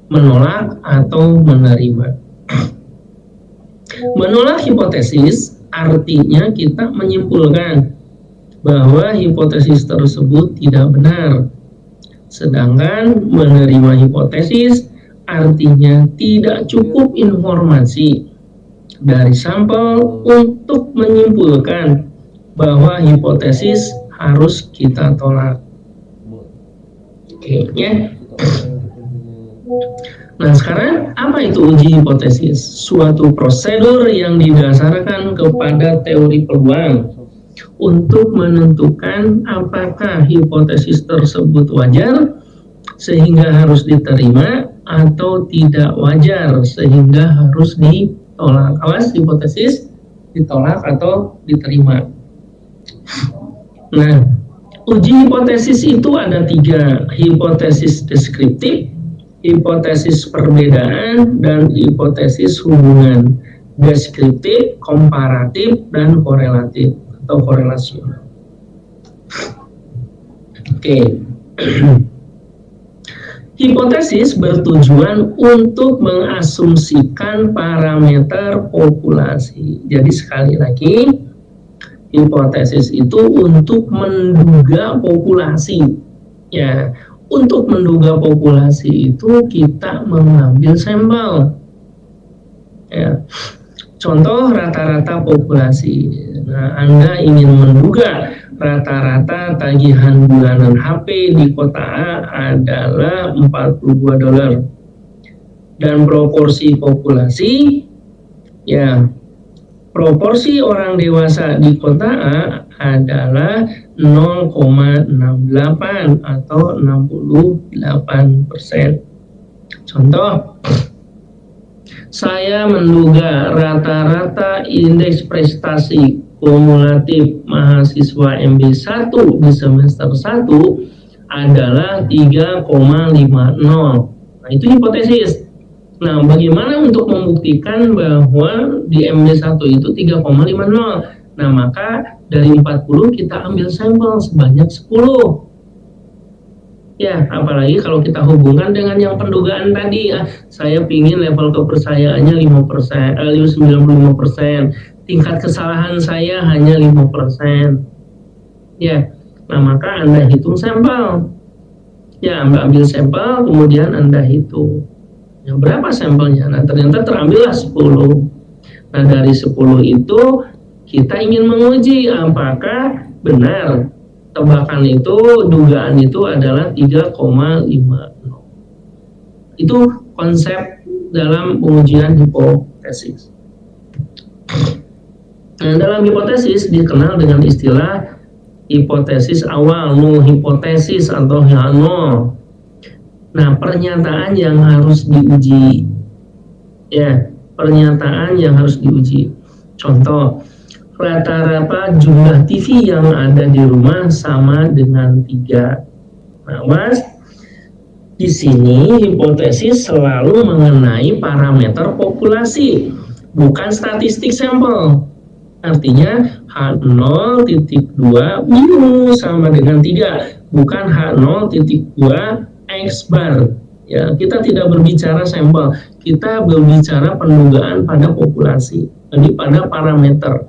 Speaker 1: menolak atau menerima. Menolak hipotesis artinya kita menyimpulkan bahwa hipotesis tersebut tidak benar. Sedangkan menerima hipotesis artinya tidak cukup informasi dari sampel untuk menyimpulkan bahwa hipotesis harus kita tolak. Oke, ya. Nah, sekarang apa itu uji hipotesis? Suatu prosedur yang didasarkan kepada teori peluang untuk menentukan apakah hipotesis tersebut wajar sehingga harus diterima atau tidak wajar sehingga harus ditolak. Awas, hipotesis ditolak atau diterima. Nah, uji hipotesis itu ada 3, hipotesis deskriptif, hipotesis perbedaan, dan hipotesis hubungan. Deskriptif, komparatif, dan korelatif atau korelasional. Oke. Hipotesis bertujuan untuk mengasumsikan parameter populasi. Jadi sekali lagi, hipotesis itu untuk menduga populasi. Ya, untuk menduga populasi itu kita mengambil sampel. Ya. Contoh rata-rata populasi. Nah, Anda ingin menduga rata-rata tagihan bulanan HP di kota A adalah $42. Dan proporsi populasi, ya, proporsi orang dewasa di kota A adalah 0,68 atau 68%. Contoh, saya menduga rata-rata indeks prestasi kumulatif mahasiswa MB1 di semester 1 adalah 3,50. Nah, itu hipotesis. Nah, bagaimana untuk membuktikan bahwa di MB1 itu 3,50? Nah, maka dari 40 kita ambil sampel sebanyak 10. Ya, apalagi kalau kita hubungkan dengan yang pendugaan tadi, ya, saya pingin level kepercayaannya 5%, 95%, tingkat kesalahan saya hanya 5%. Ya, nah maka Anda hitung sampel. Ya, Anda ambil sampel, kemudian Anda hitung. Ya, berapa sampelnya? Nah, ternyata terambillah 10. Nah, dari 10 itu kita ingin menguji apakah benar tebakan itu, dugaan itu adalah 3,50. Itu konsep dalam pengujian hipotesis. Nah, dalam hipotesis dikenal dengan istilah hipotesis awal, null hipotesis atau H0. Nah, pernyataan yang harus diuji. Ya, pernyataan yang harus diuji. Contoh, rata-rata jumlah TV yang ada di rumah sama dengan 3. Nah, Mas, di sini hipotesis selalu mengenai parameter populasi, bukan statistik sampel. Artinya H0.2 mu sama dengan 3, bukan H0.2 X bar. Ya, kita tidak berbicara sampel, kita berbicara pendugaan pada populasi, jadi pada parameter.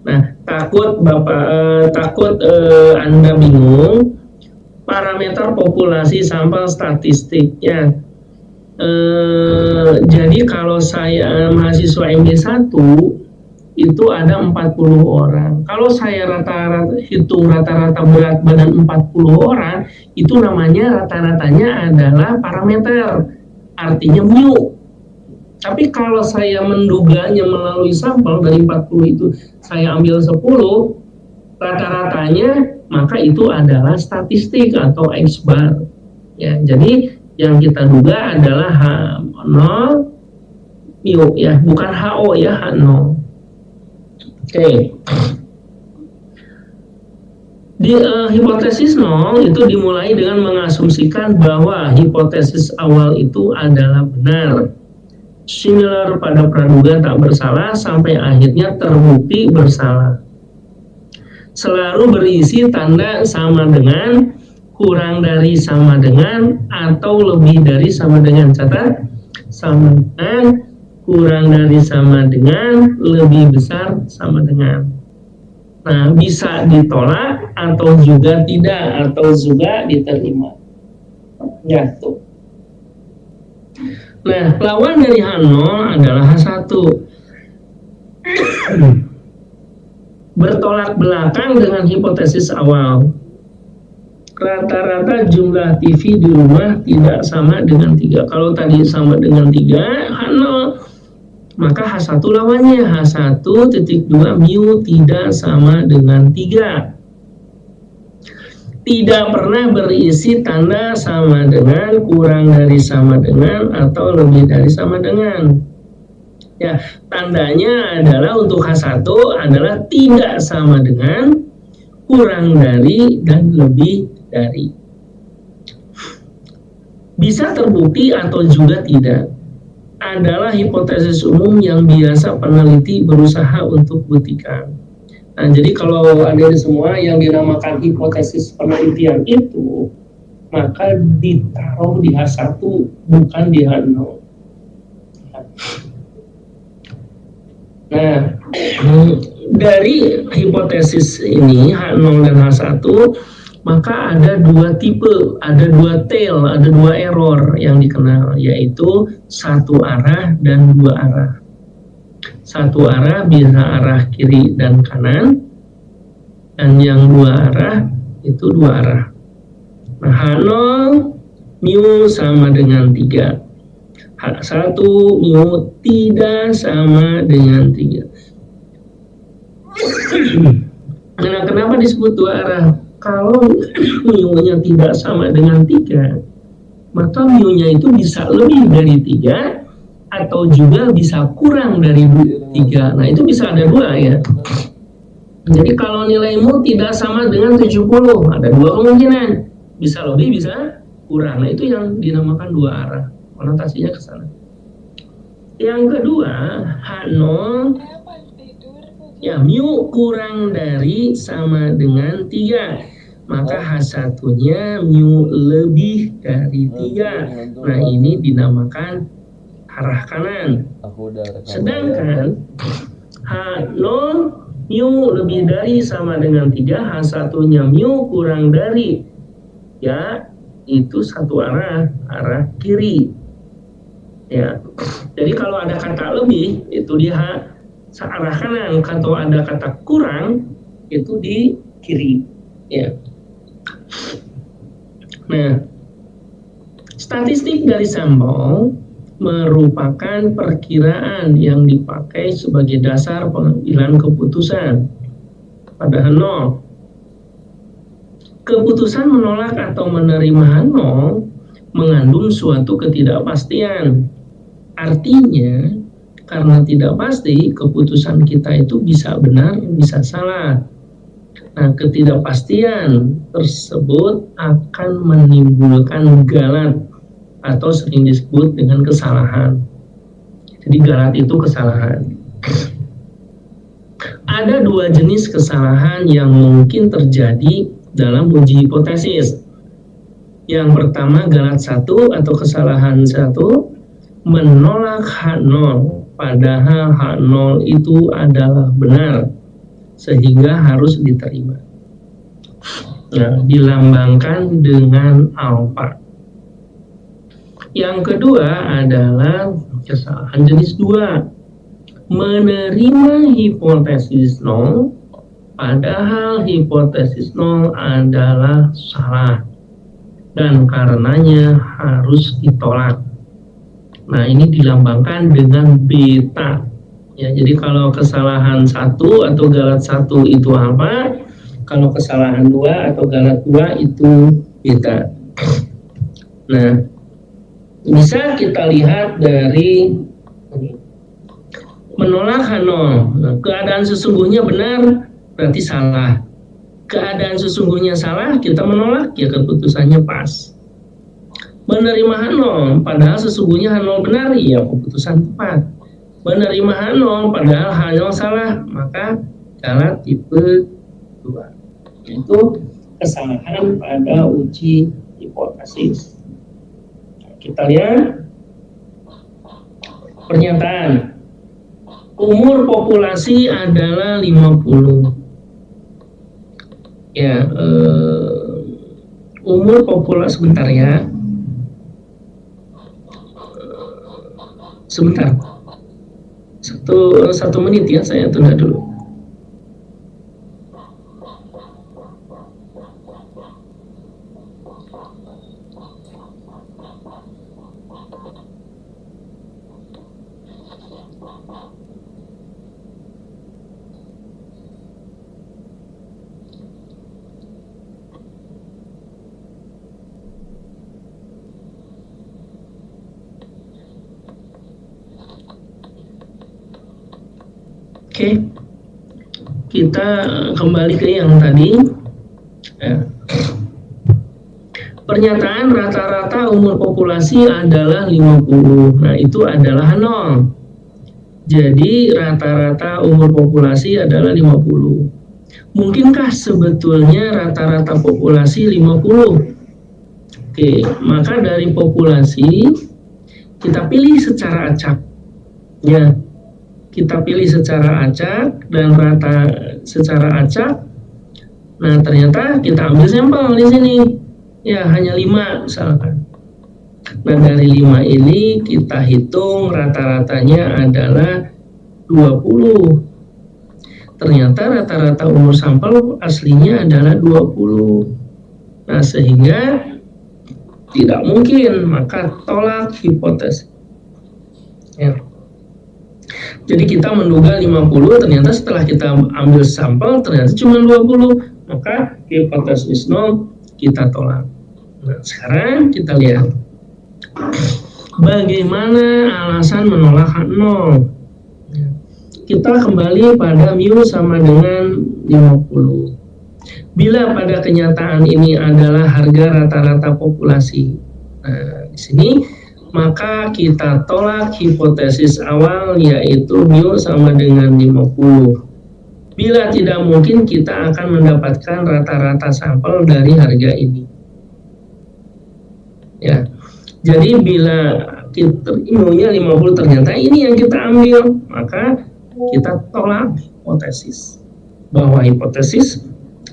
Speaker 1: Nah, takut Anda bingung, parameter populasi sampel statistiknya. Jadi kalau saya mahasiswa MD1 itu ada 40 orang. Kalau saya hitung rata-rata berat badan 40 orang, itu namanya rata-ratanya adalah parameter, artinya mu. Tapi kalau saya menduganya melalui sampel dari 40 itu, saya ambil 10, rata-ratanya, maka itu adalah statistik atau X bar. Ya, jadi yang kita duga adalah H0 mu, ya, bukan HO ya, H0. Oke. Di hipotesis 0 itu dimulai dengan mengasumsikan bahwa hipotesis awal itu adalah benar. Similar pada praduga tak bersalah sampai akhirnya terbukti bersalah. Selalu berisi tanda sama dengan, kurang dari sama dengan, atau lebih dari sama dengan. Catat, sama dengan, kurang dari sama dengan, lebih besar sama dengan. Nah, bisa ditolak atau juga tidak, atau juga diterima. Ya, tuh. Nah, lawan dari H0 adalah H1. Bertolak belakang dengan hipotesis awal. Rata-rata jumlah TV di rumah tidak sama dengan 3. Kalau tadi sama dengan 3, H0. Maka H1 lawannya, H1.2 mu tidak sama dengan 3. Tidak pernah berisi tanda sama dengan, kurang dari sama dengan, atau lebih dari sama dengan. Ya, tandanya adalah untuk H1 adalah tidak sama dengan, kurang dari, dan lebih dari. Bisa terbukti atau juga tidak. Adalah hipotesis umum yang biasa peneliti berusaha untuk buktikan. Nah, jadi kalau ada semua yang dinamakan hipotesis penelitian itu, maka ditaruh di H1, bukan di H0. Nah, dari hipotesis ini, H0 dan H1, maka ada dua tipe, ada dua tail, ada dua error yang dikenal, yaitu satu arah dan dua arah. Satu arah bisa arah kiri dan kanan, dan yang dua arah itu dua arah. Nah, H0 mu sama dengan 3. H1 mu tidak sama dengan 3. Nah, kenapa disebut dua arah? Kalau mu-nya tidak sama dengan 3, maka mu-nya itu bisa lebih dari 3 atau juga bisa kurang dari 3. Nah, itu bisa ada dua ya. Jadi kalau nilai mu tidak sama dengan 70, ada dua kemungkinan. Bisa lebih, bisa kurang. Nah, itu yang dinamakan dua arah. Konotasinya ke sana. Yang kedua, H0 ya, mu kurang dari sama dengan 3. Maka H1-nya mu lebih dari 3. Nah, ini dinamakan arah kanan. Sedangkan H0 mu lebih dari sama dengan 3, H1-nya mu kurang dari, ya, itu satu arah, arah kiri. Ya, jadi kalau ada kata lebih itu dia arah kanan, kalau ada kata kurang itu di kiri. Ya. Nah, statistik dari sampel merupakan perkiraan yang dipakai sebagai dasar pengambilan keputusan. Padahal 0. Keputusan menolak atau menerima 0 mengandung suatu ketidakpastian. Artinya, karena tidak pasti, keputusan kita itu bisa benar, bisa salah. Nah, ketidakpastian tersebut akan menimbulkan galat atau sering disebut dengan kesalahan. Jadi galat itu kesalahan. Ada 2 jenis kesalahan yang mungkin terjadi dalam uji hipotesis. Yang pertama galat 1 atau kesalahan 1, menolak H0 padahal H0 itu adalah benar sehingga harus diterima. Nah, dilambangkan dengan alfa. Yang kedua adalah kesalahan jenis 2, menerima hipotesis 0 padahal hipotesis 0 adalah salah dan karenanya harus ditolak. Nah, ini dilambangkan dengan beta. Ya, jadi kalau kesalahan 1 atau galat 1 itu apa? Kalau kesalahan 2 atau galat 2 itu beta. Nah, bisa kita lihat dari menolak H0. Nah, keadaan sesungguhnya benar berarti salah. Keadaan sesungguhnya salah, kita menolak, ya keputusannya pas. Menerima H0 padahal sesungguhnya H0 benar, ya keputusan tepat. Menerima H0 padahal H0 salah, maka galat tipe 2. Itu kesalahan pada uji hipotesis. Kita lihat pernyataan. Umur populasi adalah 50. Ya, umur populasi sebentar ya. Sebentar. Satu menit ya, saya tunda dulu. Oke, kita kembali ke yang tadi. Ya. Pernyataan rata-rata umur populasi adalah 50. Nah, itu adalah 0. Jadi rata-rata umur populasi adalah 50. Mungkinkah sebetulnya rata-rata populasi 50? Oke, maka dari populasi kita pilih secara acak. Ya. Kita pilih secara acak dan rata secara acak. Nah, ternyata kita ambil sampel di sini. Ya, hanya 5 misalkan. Nah, dari 5 ini kita hitung rata-ratanya adalah 20. Ternyata rata-rata umur sampel aslinya adalah 20. Nah, sehingga tidak mungkin, maka tolak hipotesis. Ya. Jadi kita menduga 50, ternyata setelah kita ambil sampel ternyata cuma 20, maka hipotesis 0 kita tolak. Nah, sekarang kita lihat bagaimana alasan menolak H0. Kita kembali pada mu sama dengan 50. Bila pada kenyataan ini adalah harga rata-rata populasi. Nah, di sini maka kita tolak hipotesis awal yaitu mu sama dengan 50. Bila tidak mungkin kita akan mendapatkan rata-rata sampel dari harga ini. Ya. Jadi bila kita mu-nya 50 ternyata ini yang kita ambil, maka kita tolak hipotesis bahwa hipotesis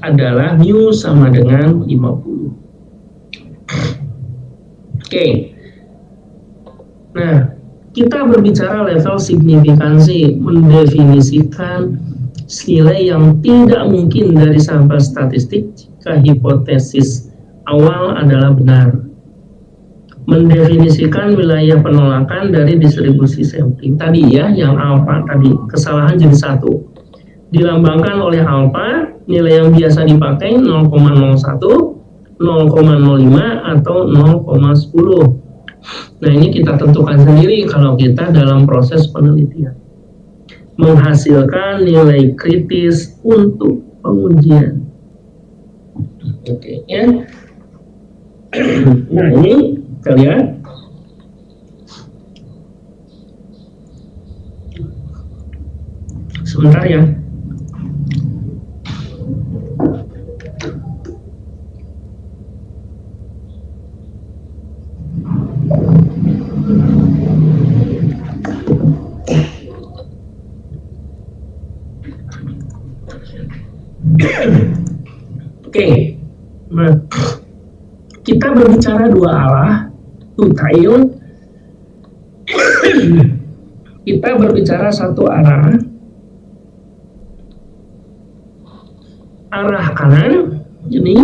Speaker 1: adalah mu sama dengan 50. Oke. Nah, kita berbicara level signifikansi, mendefinisikan nilai yang tidak mungkin dari sampel statistik jika hipotesis awal adalah benar. Mendefinisikan wilayah penolakan dari distribusi sampling. Tadi ya, yang alfa tadi, kesalahan jadi satu. Dilambangkan oleh alfa, nilai yang biasa dipakai 0,01, 0,05, atau 0,10. Nah, ini kita tentukan sendiri kalau kita dalam proses penelitian. Menghasilkan nilai kritis untuk pengujian. Oke, ya. Nah, ini kita lihat. Sebentar ya. Oke, nah, kita berbicara dua arah, two tail. Kita berbicara satu arah, arah kanan, ini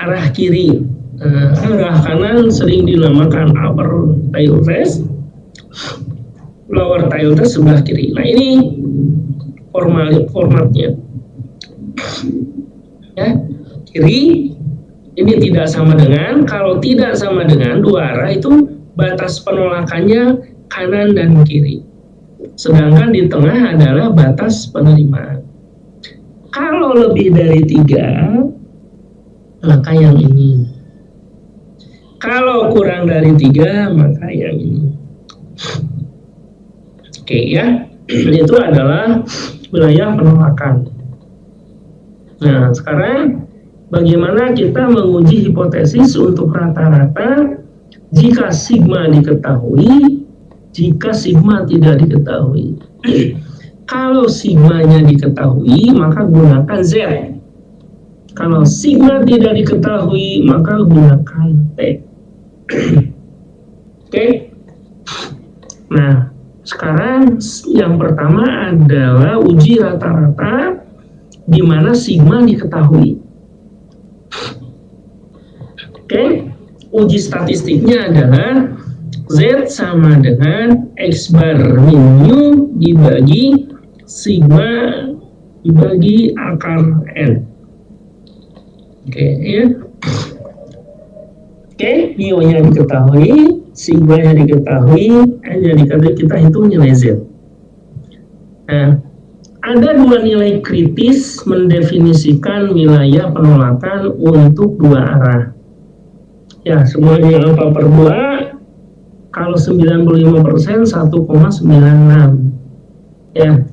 Speaker 1: arah kiri. Arah kanan sering dinamakan upper tail phase, lower tail phase sebelah kiri. Nah, ini formatnya. Ya, kiri ini tidak sama dengan, kalau tidak sama dengan dua arah itu batas penolakannya kanan dan kiri. Sedangkan di tengah adalah batas penerimaan. Kalau lebih dari 3, maka yang ini. Kalau kurang dari 3, maka yang ini. Oke ya, itu adalah wilayah penolakan. Nah, sekarang bagaimana kita menguji hipotesis untuk rata-rata jika sigma diketahui, jika sigma tidak diketahui. Kalau sigmanya diketahui, maka gunakan Z. Kalau sigma tidak diketahui, maka gunakan T. Oke. Nah, sekarang yang pertama adalah uji rata-rata di mana sigma diketahui. Oke, uji statistiknya adalah Z sama dengan X bar min U dibagi sigma dibagi akar N. Oke, ya. Oke, mu-nya diketahui, sigma-nya diketahui, N-nya diketahui, kita hitung nilai Z. Nah, ada dua nilai kritis mendefinisikan wilayah penolakan untuk dua arah. Ya, semuanya alfa per 2, kalau 95% 1,96. Ya,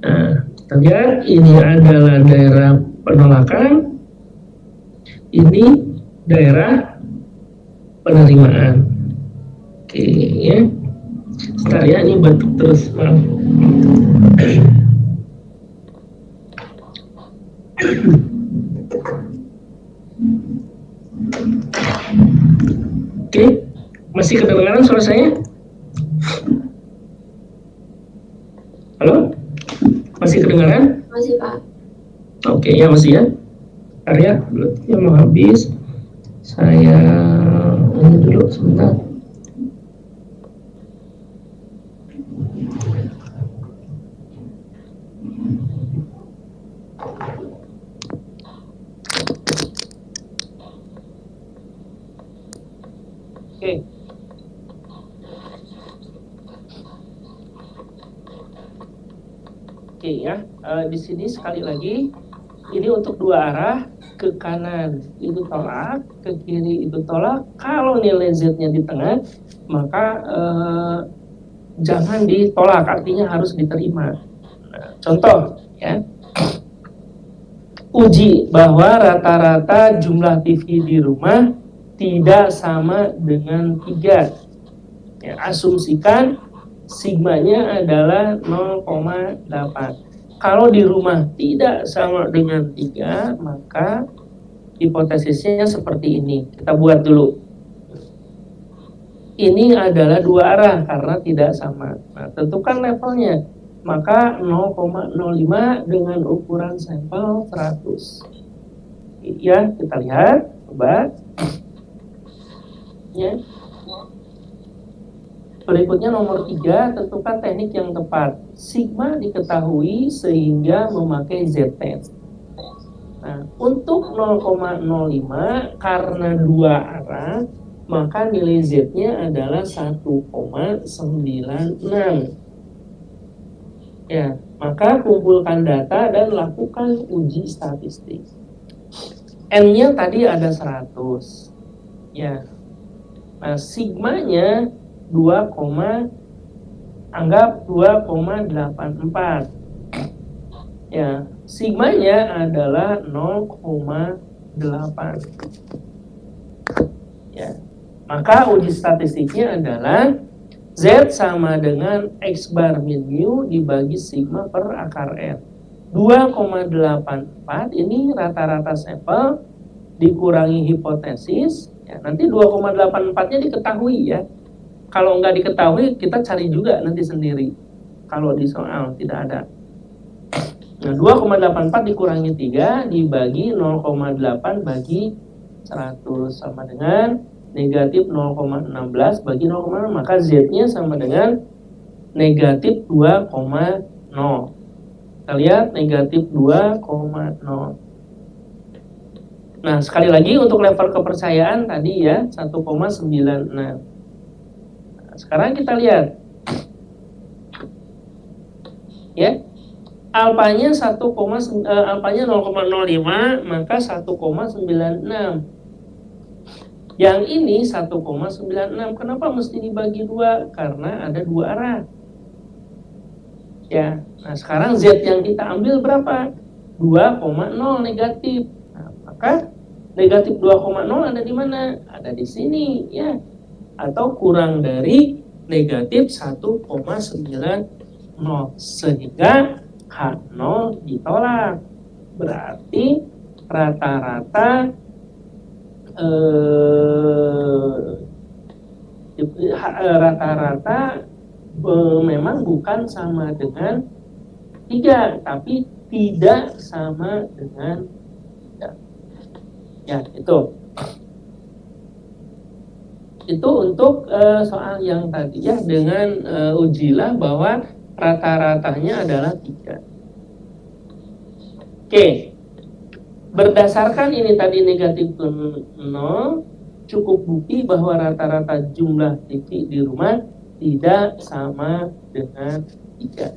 Speaker 1: nah, kita lihat ini adalah daerah penolakan, ini daerah penerimaan. Oke, ya. Sebentar ya, ini batuk terus, maaf. Oke, masih kedengaran suara saya? Halo? Masih kedengaran?
Speaker 2: Masih, Pak.
Speaker 1: Oke, ya masih ya. Bentar ya, belutnya mau habis. Saya ini dulu sebentar. Oke. Oke ya, di sini sekali lagi ini untuk dua arah, ke kanan itu tolak, ke kiri itu tolak. Kalau nilai Z-nya di tengah, maka jangan ditolak, artinya harus diterima. Nah, contoh ya, uji bahwa rata-rata jumlah TV di rumah tidak sama dengan 3. Ya, asumsikan sigmanya adalah 0,8. Kalau di rumah tidak sama dengan 3, maka hipotesisnya seperti ini. Kita buat dulu. ini adalah dua arah karena tidak sama. Nah, tentukan levelnya. Maka 0,05 dengan ukuran sampel 100. Ya, kita lihat, coba. Ya. Berikutnya nomor 3, tentukan teknik yang tepat. Sigma diketahui sehingga memakai Z-test. Nah, untuk 0,05 karena dua arah, maka nilai Z-nya adalah 1,96. Ya, maka kumpulkan data dan lakukan uji statistik. N-nya tadi ada 100. Ya. Nah, sigmanya 2,84. Ya, sigmanya adalah 0,8. Ya. Maka uji statistiknya adalah Z sama dengan X bar min mu dibagi sigma per akar R. 2,84 ini rata-rata sampel dikurangi hipotesis. Ya, nanti 2,84-nya diketahui ya. Kalau nggak diketahui, kita cari juga nanti sendiri. Kalau di soal tidak ada. Nah, 2,84 dikurangi 3 dibagi 0,8 bagi 100 sama dengan negatif 0,16 bagi 0,6. Maka Z-nya sama dengan negatif 2,0. Kita lihat negatif 2,0. Nah, sekali lagi untuk level kepercayaan tadi ya 1,96. Nah, sekarang kita lihat ya, alfanya 0,05 maka 1,96. Yang ini 1,96. Kenapa mesti dibagi 2? Karena ada dua arah. Ya, nah sekarang Z yang kita ambil berapa? 2,0 negatif. Nah, maka negatif 2,0 ada di mana? Ada di sini ya. Atau kurang dari negatif 1,90. Sehingga H0 ditolak. Berarti rata-rata memang bukan sama dengan 3, tapi tidak sama dengan 3. Ya, itu untuk soal yang tadi ya, dengan ujilah bahwa rata-ratanya adalah 3. Oke. Berdasarkan ini tadi negatif 0, cukup bukti bahwa rata-rata jumlah titik di rumah tidak sama dengan 3.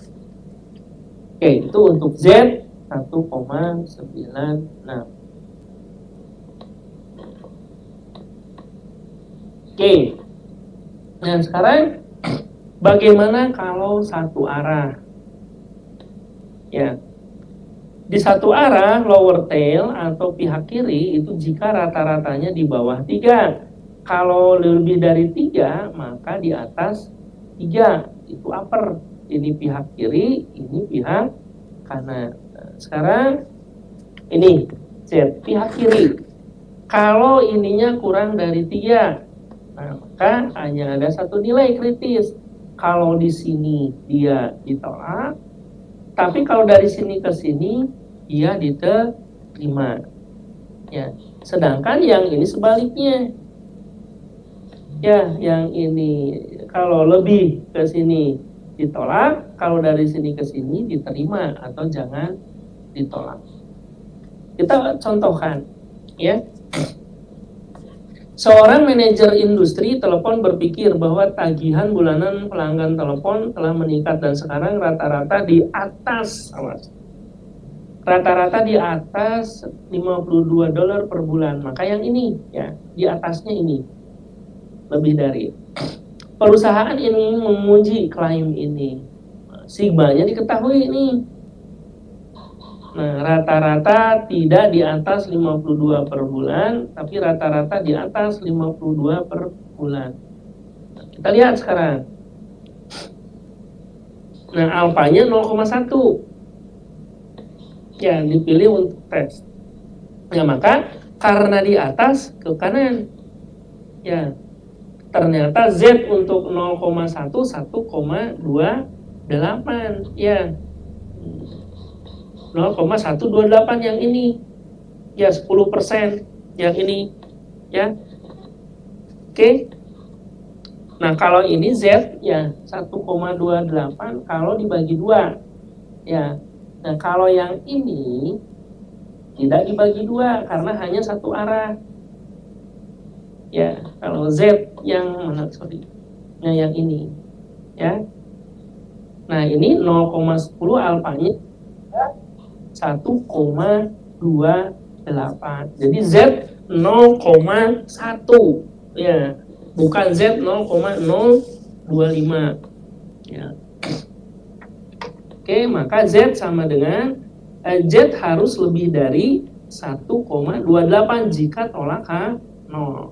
Speaker 1: Oke, itu untuk Z 1,96. Oke. Nah, sekarang bagaimana kalau satu arah? Ya. Di satu arah lower tail atau pihak kiri itu jika rata-ratanya di bawah 3. Kalau lebih dari 3 maka di atas 3. Itu upper. Ini pihak kiri, ini pihak kanan. Nah, sekarang ini Z pihak kiri. Kalau ininya kurang dari 3, nah, maka hanya ada satu nilai kritis. Kalau di sini dia ditolak, tapi kalau dari sini ke sini dia diterima. Ya, sedangkan yang ini sebaliknya. Ya, yang ini kalau lebih ke sini ditolak, kalau dari sini ke sini diterima atau jangan ditolak. Kita contohkan, ya. Seorang manajer industri telepon berpikir bahwa tagihan bulanan pelanggan telepon telah meningkat dan sekarang rata-rata di atas rata-rata di atas $52 per bulan. Maka yang ini ya, di atasnya ini lebih dari. Perusahaan ini menguji klaim ini. Sigmanya diketahui ini. Nah, rata-rata tidak di atas 52 per bulan, tapi rata-rata di atas 52 per bulan. Kita lihat sekarang. Nah, alfanya 0,1. Ya, dipilih untuk tes. Ya, maka karena di atas ke kanan. Ya. ternyata Z untuk 0,1 1,28 ya. 0,128 yang ini ya 10% yang ini ya. Oke. Nah, kalau ini Z ya 1,28 kalau dibagi 2 ya. Nah, kalau yang ini tidak dibagi 2 karena hanya satu arah. Ya, kalau Z yang mana sorry. Nah, yang ini ya. Nah, ini 0,10 alfanya 1,28. Jadi Z 0,1 ya, bukan Z 0,025 ya. Oke, maka Z sama dengan Z harus lebih dari 1,28 jika tolak H0. Nah,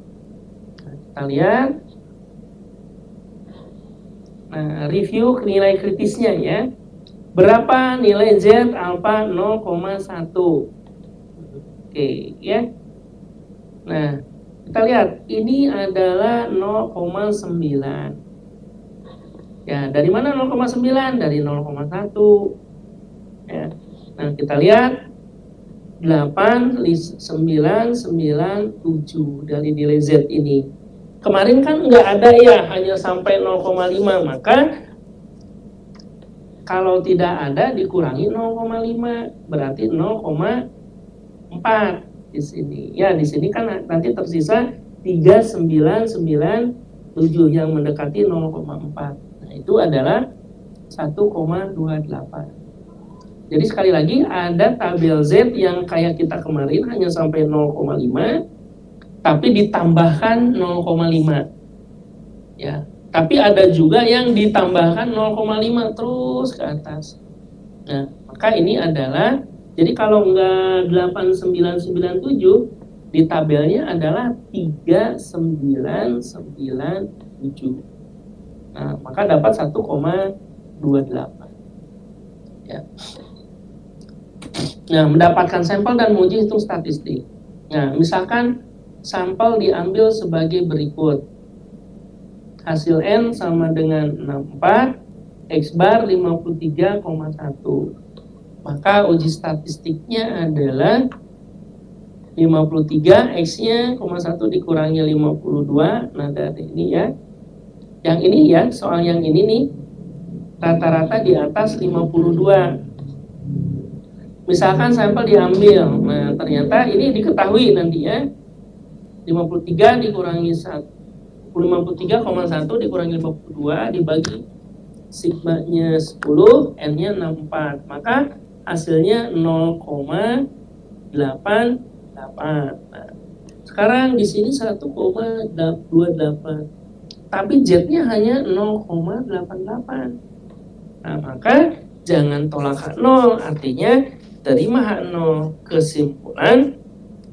Speaker 1: kita lihat. Nah, review nilai kritisnya ya. Berapa nilai Z alfa 0,1? Oke, ya. Nah, kita lihat ini adalah 0,9. Ya, dari mana 0,9? Dari 0,1. Ya. Nah, kita lihat 8,997 dari nilai Z ini. Kemarin kan nggak ada ya, hanya sampai 0,5. Maka kalau tidak ada dikurangi 0,5, berarti 0,4 di sini. Ya, di sini kan nanti tersisa 3,997 yang mendekati 0,4. Nah, itu adalah 1,28. Jadi sekali lagi ada tabel Z yang kayak kita kemarin hanya sampai 0,5 tapi ditambahkan 0,5. Ya, tapi ada juga yang ditambahkan 0,5 terus ke atas. Nah, maka ini adalah jadi kalau enggak 8,997 di tabelnya adalah 3,997. Nah, maka dapat 1,28. Ya. Nah, mendapatkan sampel dan menguji hitung statistik. Nah, misalkan sampel diambil sebagai berikut. Hasil N sama dengan 64, X bar 53,1. Maka uji statistiknya adalah 53, X-nya 1 dikurangi 52. Nah, dari ini ya. Yang ini ya, soal yang ini nih, rata-rata di atas 52. Misalkan sampel diambil, nah ternyata ini diketahui nanti ya, 53 dikurangi 53,1 dikurangi 52 dibagi sigmanya 10, N-nya 64, maka hasilnya 0,88. Nah, sekarang di sini 1,28, tapi Z-nya hanya 0,88. Nah, maka jangan tolak H0, artinya terima H0. Kesimpulan,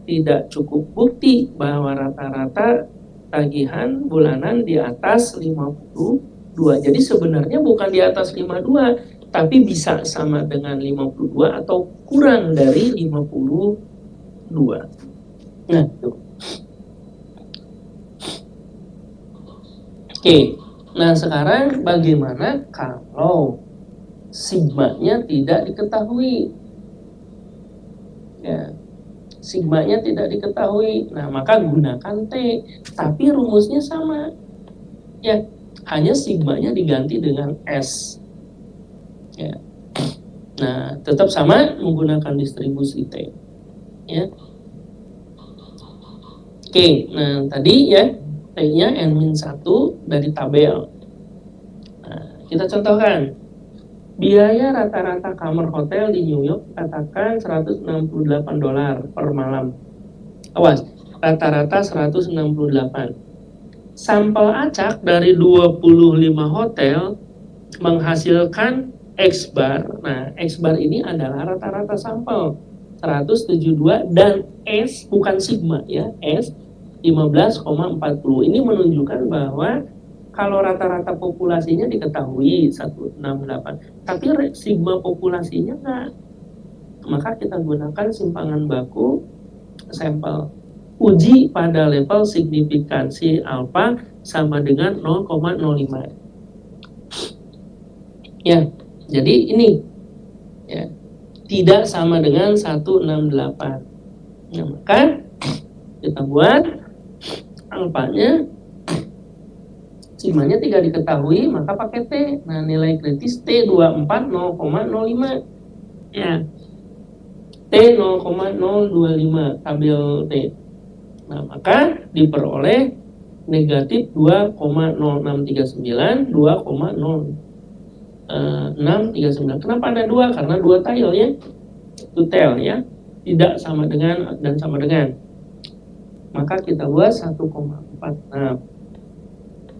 Speaker 1: tidak cukup bukti bahwa rata-rata tagihan bulanan di atas 52. Jadi sebenarnya bukan di atas 52, tapi bisa sama dengan 52 atau kurang dari 52. Nah, itu. Oke, nah sekarang bagaimana kalau sigmanya tidak diketahui? Ya, sigmanya tidak diketahui. Nah, maka gunakan T, tapi rumusnya sama. Ya, hanya sigmanya diganti dengan S. Ya. Nah, tetap sama menggunakan distribusi T. Ya. Oke, nah tadi ya T-nya N-1 dari tabel. Nah, kita contohkan. Biaya rata-rata kamar hotel di New York katakan $168 per malam. Awas, rata-rata 168. Sampel acak dari 25 hotel menghasilkan X bar. Nah, X bar ini adalah rata-rata sampel 172 dan S bukan sigma ya, S 15,40. Ini menunjukkan bahwa kalau rata-rata populasinya diketahui 168, tapi sigma populasinya enggak. Maka kita gunakan simpangan baku sampel. Uji pada level signifikansi alfa sama dengan 0,05. Ya, jadi ini ya, tidak sama dengan 168. Nah, maka kita buat alfanya, sigmanya tidak diketahui, maka pakai T. Nah, nilai kritis T 24 0,05. Ya. T 0,025 tabel T. Nah, maka diperoleh negatif 2,0639, 2,0639. Kenapa ada 2? Karena 2 tile ya. Itu tel ya. Tidak sama dengan dan sama dengan. Maka kita buat 1,46.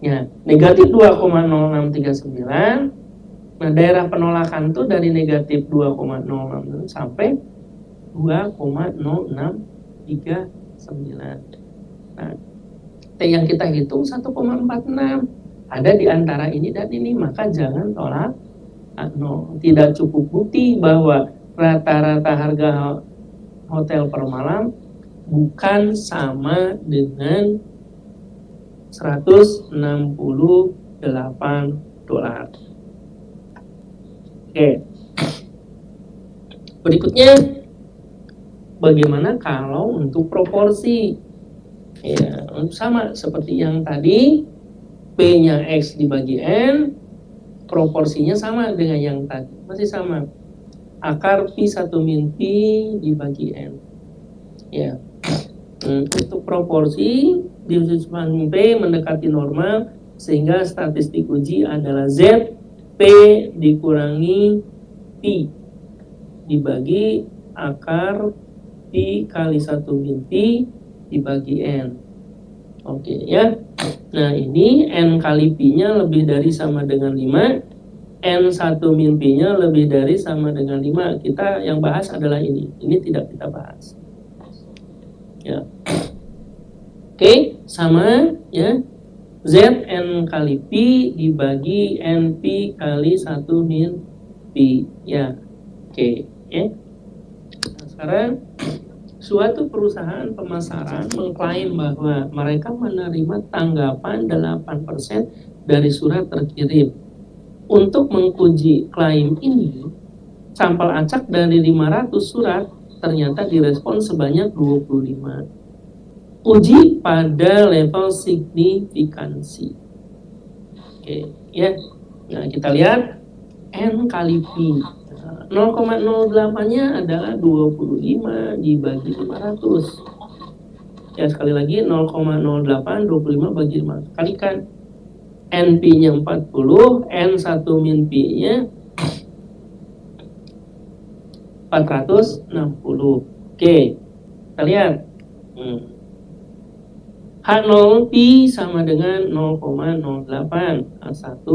Speaker 1: Ya, negatif 2,0639. Nah, daerah penolakan itu dari negatif 2,06 sampai 2,0639. Nah, T yang kita hitung 1,46. Ada di antara ini dan ini, maka jangan tolak 0. Tidak cukup bukti bahwa rata-rata harga hotel per malam bukan sama dengan $168. Oke. Berikutnya, bagaimana kalau untuk proporsi? Ya, sama seperti yang tadi, P-nya X dibagi N, proporsinya sama dengan yang tadi, masih sama. Akar Pi 1 min Pi dibagi N. Ya. Untuk proporsi, distribusi P mendekati normal, sehingga statistik uji adalah Z P dikurangi Pi dibagi akar Pi kali 1 min Pi dibagi N. Oke ya. Nah, ini N kali Pi-nya lebih dari sama dengan 5. N1 min Pi-nya lebih dari sama dengan 5. Kita yang bahas adalah ini. Ini tidak kita bahas. Ya. Oke, sama ya. Z N kali Pi dibagi N Pi kali 1 min Pi. Ya. Oke, ya. Nah, sekarang suatu perusahaan pemasaran mengklaim bahwa mereka menerima tanggapan 8% dari surat terkirim. Untuk menguji klaim ini, sampel acak dari 500 surat ternyata direspon sebanyak 25. Uji pada level signifikansi. Oke, ya. Nah, kita lihat N kali Pi. 0,08-nya adalah 25 dibagi 500. Ya, sekali lagi 0,08 25 bagi 500. Kalikan NP-nya 40, N1 min P-nya 460. Oke, kita lihat. H0 Pi sama dengan 0,08. H1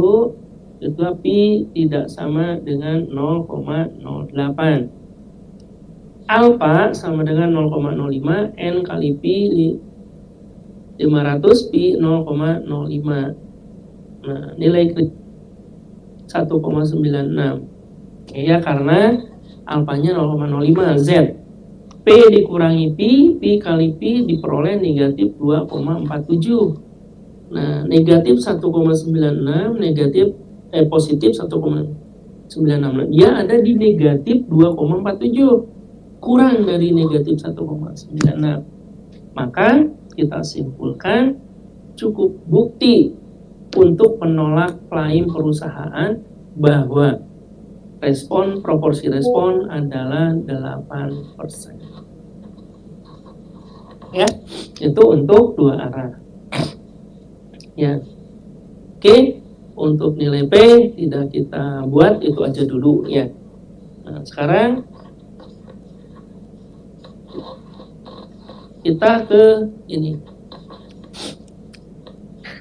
Speaker 1: kedua Pi tidak sama dengan 0,08. Alpha sama dengan 0,05. N kali Pi 500 Pi 0,05. Nah, nilai 1,96. Ya, karena alfanya 0,05. Z P dikurangi Pi, Pi kali Pi diperoleh negatif 2,47. Nah, negatif 1,96, negatif positif 1,96. Dia ada di negatif 2,47. Kurang dari negatif 1,96. Maka kita simpulkan cukup bukti untuk menolak klaim perusahaan bahwa proporsi respon adalah 8%. Ya, itu untuk dua arah. Ya. Oke, untuk nilai P tidak kita buat, itu aja dulu ya. Nah, sekarang kita ke ini.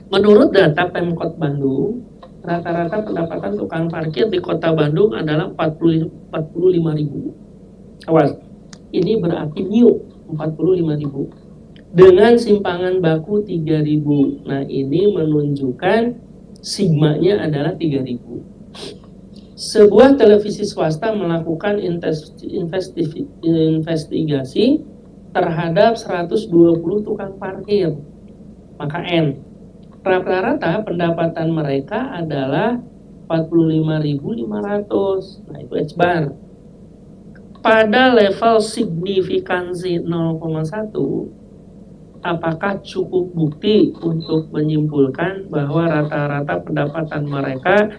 Speaker 1: Menurut data Pemkot Bandung, rata-rata pendapatan tukang parkir di Kota Bandung adalah 45.000. Awas, ini berarti new 45.000. Dengan simpangan baku 3.000. Nah, ini menunjukkan sigmanya adalah 3.000. Sebuah televisi swasta melakukan investigasi terhadap 120 tukang parkir. Maka N. rata-rata pendapatan mereka adalah 45.500. Nah, itu H bar. Pada level signifikansi 0,1, apakah cukup bukti untuk menyimpulkan bahwa rata-rata pendapatan mereka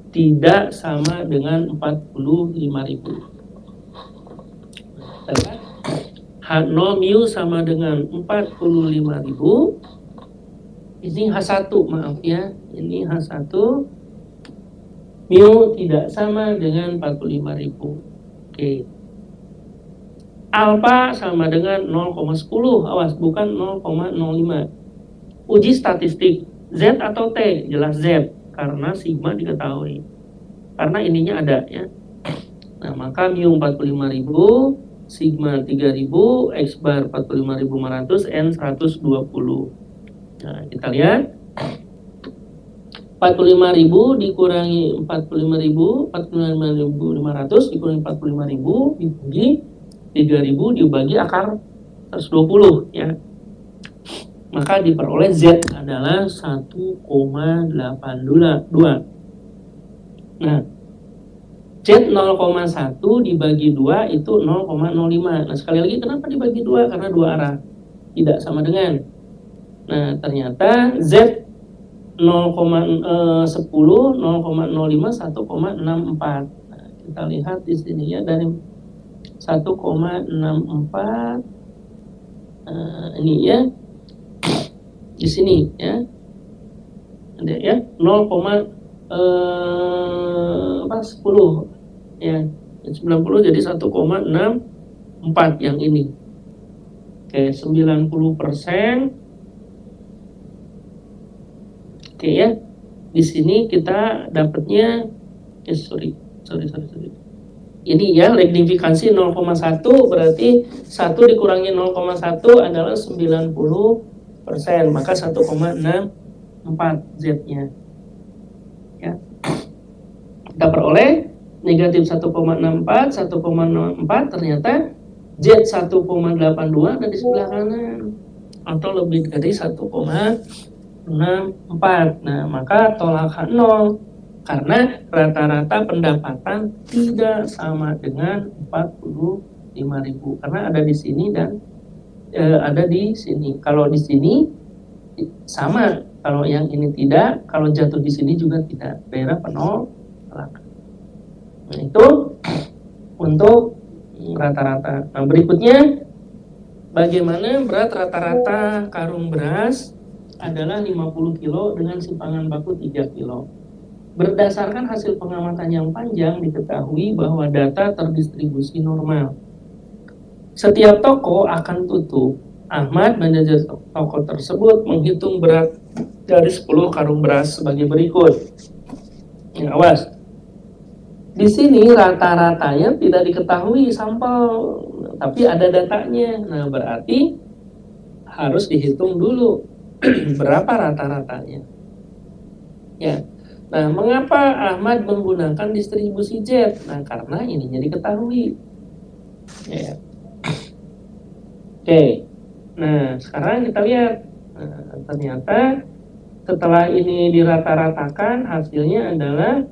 Speaker 1: tidak sama dengan 45.000? H0 mu sama dengan 45.000. Ini H1, maaf ya. Ini H1. Mu tidak sama dengan 45.000. Oke. Alpha sama dengan 0,10. Awas, bukan 0,05. Uji statistik. Z atau T? Jelas Z. Karena sigma diketahui. Karena ininya ada ya. Nah, maka mu 45.000, sigma 3.000, X bar 45.500, N 120. Nah, kita lihat 45.000 dikurangi 45.500 dikurangi 45.000 dibagi 3.000 dibagi akar 120 ya. Maka diperoleh Z adalah 1,82. Nah, Z 0,1 dibagi 2 itu 0,05. Nah, sekali lagi kenapa dibagi 2? Karena dua arah. Tidak sama dengan. Nah, ternyata Z 0,10, 0,05, 1,64. Nah, kita lihat di sini ya dari 1,64 ini ya. Di sini ya. Ada ya 0,10 ya. 90 jadi 1,64 yang ini. Oke, 90%. Oke ya, di sini kita dapatnya, sorry. Ini ya, magnifikansi 0,1 berarti 1 dikurangi 0,1 adalah 90%, maka 1,64 Z-nya. Ya. Kita peroleh negatif 1,64, 1,04 ternyata Z 1,82 ada di sebelah kanan atau lebih dari 1,64. Nah, maka tolak H0 karena rata-rata pendapatan tidak sama dengan 45.000 karena ada di sini dan ada di sini. Kalau di sini sama, kalau yang ini tidak, kalau jatuh di sini juga tidak. Daerah penolakan. Nah, itu untuk rata-rata. Nah, berikutnya bagaimana berat rata-rata karung beras adalah 50 kilo dengan simpangan baku 3 kilo. Berdasarkan hasil pengamatan yang panjang diketahui bahwa data terdistribusi normal. Setiap toko akan tutup. Ahmad, manajer toko tersebut, menghitung berat dari 10 karung beras sebagai berikut. Ya, awas. Di sini rata-ratanya tidak diketahui sampel, tapi ada datanya. Nah, berarti harus dihitung dulu berapa rata-ratanya. Ya. Nah, mengapa Ahmad menggunakan distribusi Z? Nah, karena ininya diketahui. Ya. Oke. Nah, sekarang kita lihat. Nah, ternyata setelah ini dirata-ratakan hasilnya adalah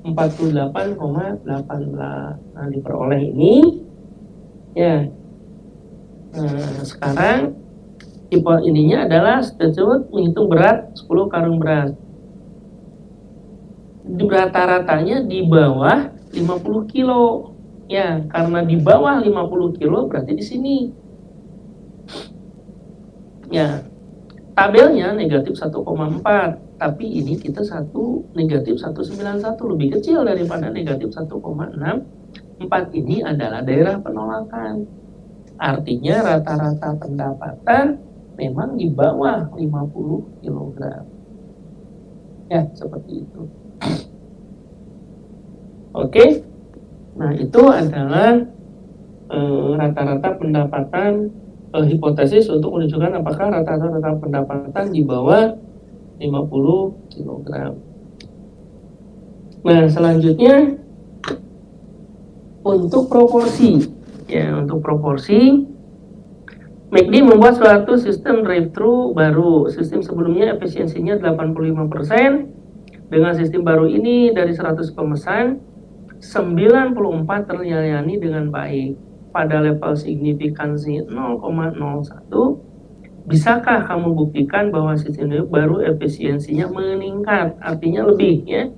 Speaker 1: 48,18. Nah, diperoleh ini ya. Nah, sekarang tipe ininya adalah tersebut menghitung berat 10 karung beras. Rata-ratanya di bawah 50 kilo. Ya, karena di bawah 50 kilo berarti di sini. Ya, tabelnya negatif 1,4. Tapi ini kita negatif 191, lebih kecil daripada negatif 1,64. Ini adalah daerah penolakan. Artinya rata-rata pendapatan memang di bawah 50 kg. Ya, seperti itu. Oke. Nah, itu adalah rata-rata pendapatan, hipotesis untuk menunjukkan apakah rata-rata pendapatan di bawah 50 kg. Nah, selanjutnya untuk proporsi. Ya, untuk proporsi McD membuat suatu sistem drive-thru baru. Sistem sebelumnya efisiensinya 85%. Dengan sistem baru ini dari 100 pemesan, 94 terlayani dengan baik. Pada level signifikansi 0,01, bisakah kamu buktikan bahwa sistem baru efisiensinya meningkat? Artinya lebih ya.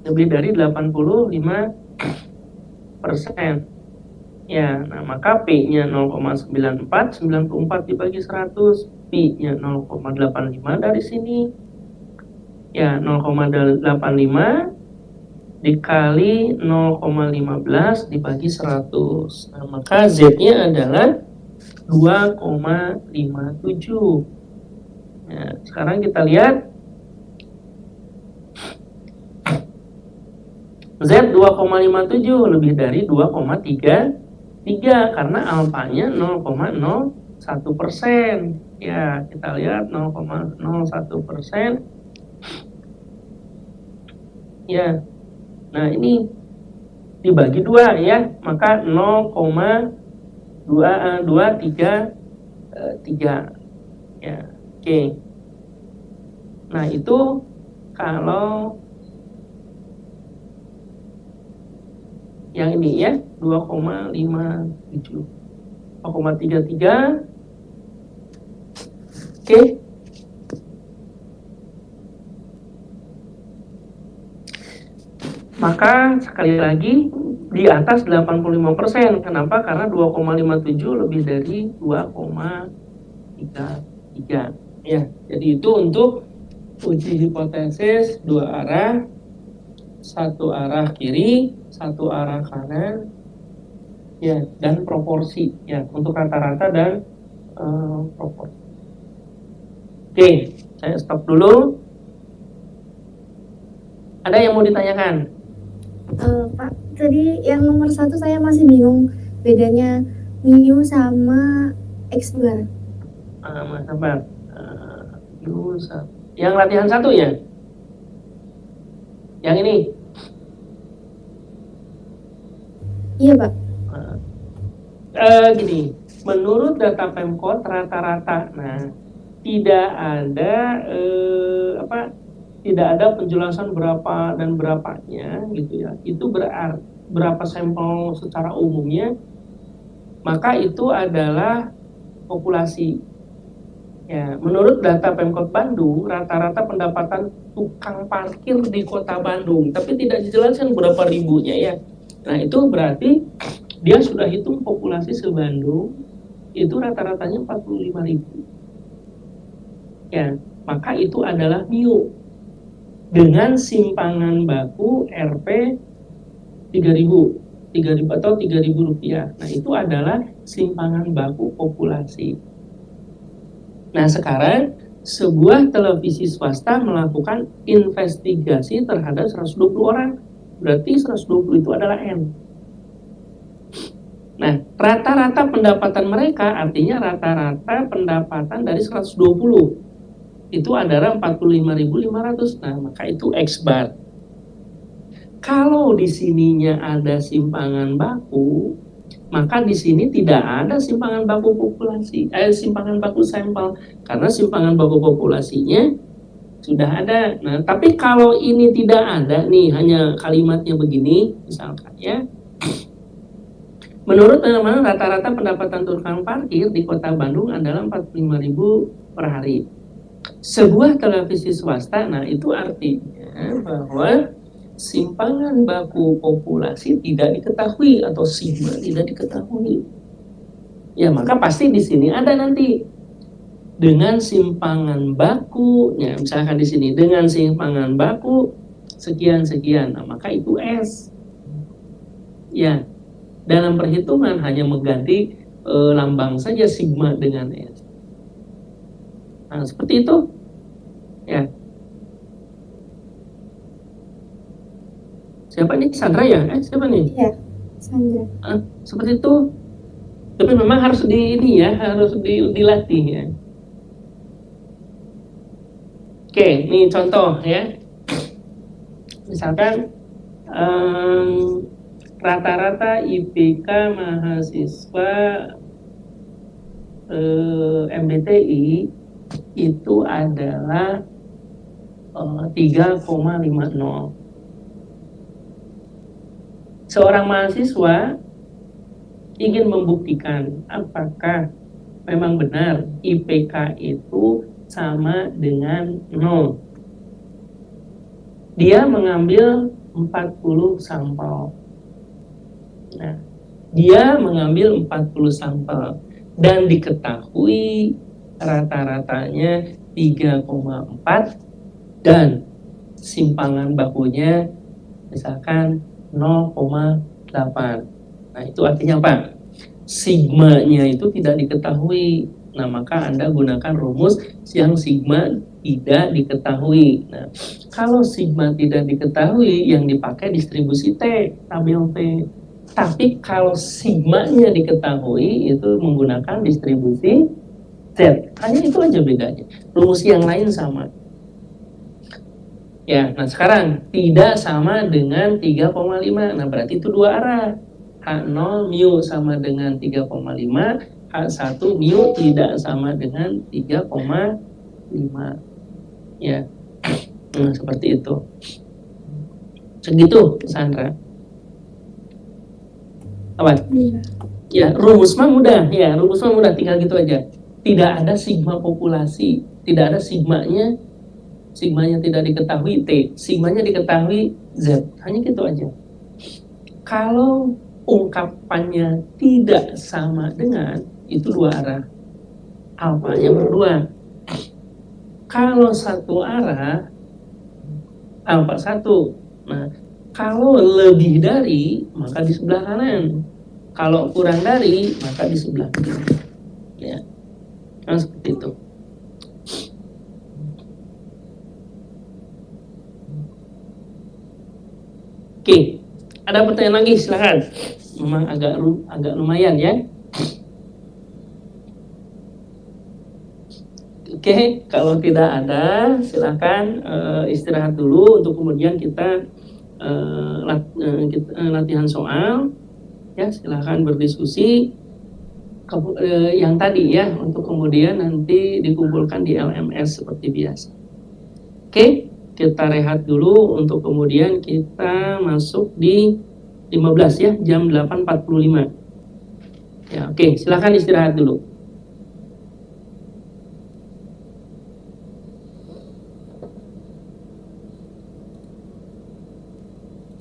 Speaker 1: Lebih dari 85%. Ya, nah maka P-nya 0,94, 94 dibagi 100, P-nya 0,85 dari sini. Ya, 0,85 dikali 0,15 dibagi 100. Nah, maka Z-nya adalah 2,57. Nah, sekarang kita lihat Z 2,57 lebih dari 2,33 karena alfanya 0,01%. Ya, kita lihat 0,01%. Ya, nah ini dibagi 2 ya, maka 0,233 ya. Oke. Nah, itu kalau yang ini ya 2,57, 0,33. Oke. Maka sekali lagi di atas 85%. Kenapa? Karena 2,57 lebih dari 2,33. Ya, jadi itu untuk uji hipotesis dua arah, satu arah kiri, satu arah kanan, ya, dan proporsi, ya, untuk rata-rata dan proporsi. Oke, saya stop dulu. Ada yang mau ditanyakan?
Speaker 5: Pak, tadi yang nomor 1 saya masih bingung bedanya mu sama X bar.
Speaker 1: Mas Abang, yang latihan 1 ya? Yang ini?
Speaker 5: Iya, Pak.
Speaker 1: Gini, menurut data Pemkot rata-rata, nah tidak ada tidak ada penjelasan berapa dan berapanya gitu ya. Itu berarti berapa sampel secara umumnya, maka itu adalah populasi. Ya, menurut data Pemkot Bandung, rata-rata pendapatan tukang parkir di Kota Bandung, tapi tidak dijelaskan berapa ribunya ya. Nah, itu berarti dia sudah hitung populasi se-Bandung, itu rata-ratanya 45.000. Ya, maka itu adalah MIU dengan simpangan baku Rp 3.000 atau Rp3.000. Nah, itu adalah simpangan baku populasi. Nah, sekarang sebuah televisi swasta melakukan investigasi terhadap 120 orang. Berarti 120 itu adalah N. Nah, rata-rata pendapatan mereka, artinya rata-rata pendapatan dari 120 itu adalah 45.500. Nah, maka itu X bar. Kalau di sininya ada simpangan baku, maka di sini tidak ada simpangan baku populasi, simpangan baku sampel, karena simpangan baku populasinya sudah ada. Nah, tapi kalau ini tidak ada nih, hanya kalimatnya begini, misalkan ya, menurut teman-teman rata-rata pendapatan tukang parkir di Kota Bandung adalah 45.000 per hari. Sebuah televisi swasta, nah itu artinya bahwa simpangan baku populasi tidak diketahui atau sigma tidak diketahui. Ya, maka pasti di sini ada nanti dengan simpangan baku, ya misalkan di sini dengan simpangan baku sekian-sekian. Nah, maka itu S. Ya, dalam perhitungan hanya mengganti lambang saja sigma dengan S. Nah, seperti itu. Ya. Siapa nih? Sandra ya? Siapa nih?
Speaker 5: Iya, Sandra.
Speaker 1: Seperti itu. Tapi memang harus harus dilatih ya. Oke, ini contoh ya. Misalkan rata-rata IPK mahasiswa MBTI itu adalah 3,50. Seorang mahasiswa ingin membuktikan apakah memang benar IPK itu sama dengan 0. Dia mengambil 40 sampel. Nah, dia mengambil 40 sampel dan diketahui rata-ratanya 3,4 dan simpangan bakunya misalkan 0,8. Nah, itu artinya apa? Sigmanya itu tidak diketahui. Nah, maka Anda gunakan rumus yang sigma tidak diketahui. Nah, kalau sigma tidak diketahui, yang dipakai distribusi T, tabel T. Tapi kalau sigmanya diketahui, itu menggunakan distribusi Z. Hanya itu aja bedanya. Rumus yang lain sama. Ya, nah sekarang tidak sama dengan 3,5. Nah, berarti itu dua arah. H0 mu sama dengan 3,5, H1 mu tidak sama dengan 3,5. Ya. Nah, seperti itu. Segitu, Sandra. Apa? Ya, rumus mah mudah. Ya, rumus mah mudah, tinggal gitu aja. Tidak ada sigma populasi, tidak ada sigmanya. Sigmanya tidak diketahui T, sigmanya diketahui Z. Hanya gitu aja. Kalau ungkapannya tidak sama dengan, itu dua arah. Alfanya berdua. Kalau satu arah, alfa 1. Nah, kalau lebih dari, maka di sebelah kanan. Kalau kurang dari, maka di sebelah kiri. Ya, nah, seperti itu. Oke, ada pertanyaan lagi, silakan. Memang agak lumayan ya. Oke, kalau tidak ada, silakan istirahat dulu untuk kemudian kita latihan soal. Ya, silakan berdiskusi yang tadi ya, untuk kemudian nanti dikumpulkan di LMS seperti biasa. Oke. Kita rehat dulu untuk kemudian kita masuk di 15 ya, jam 8.45. Ya, oke, silakan istirahat dulu.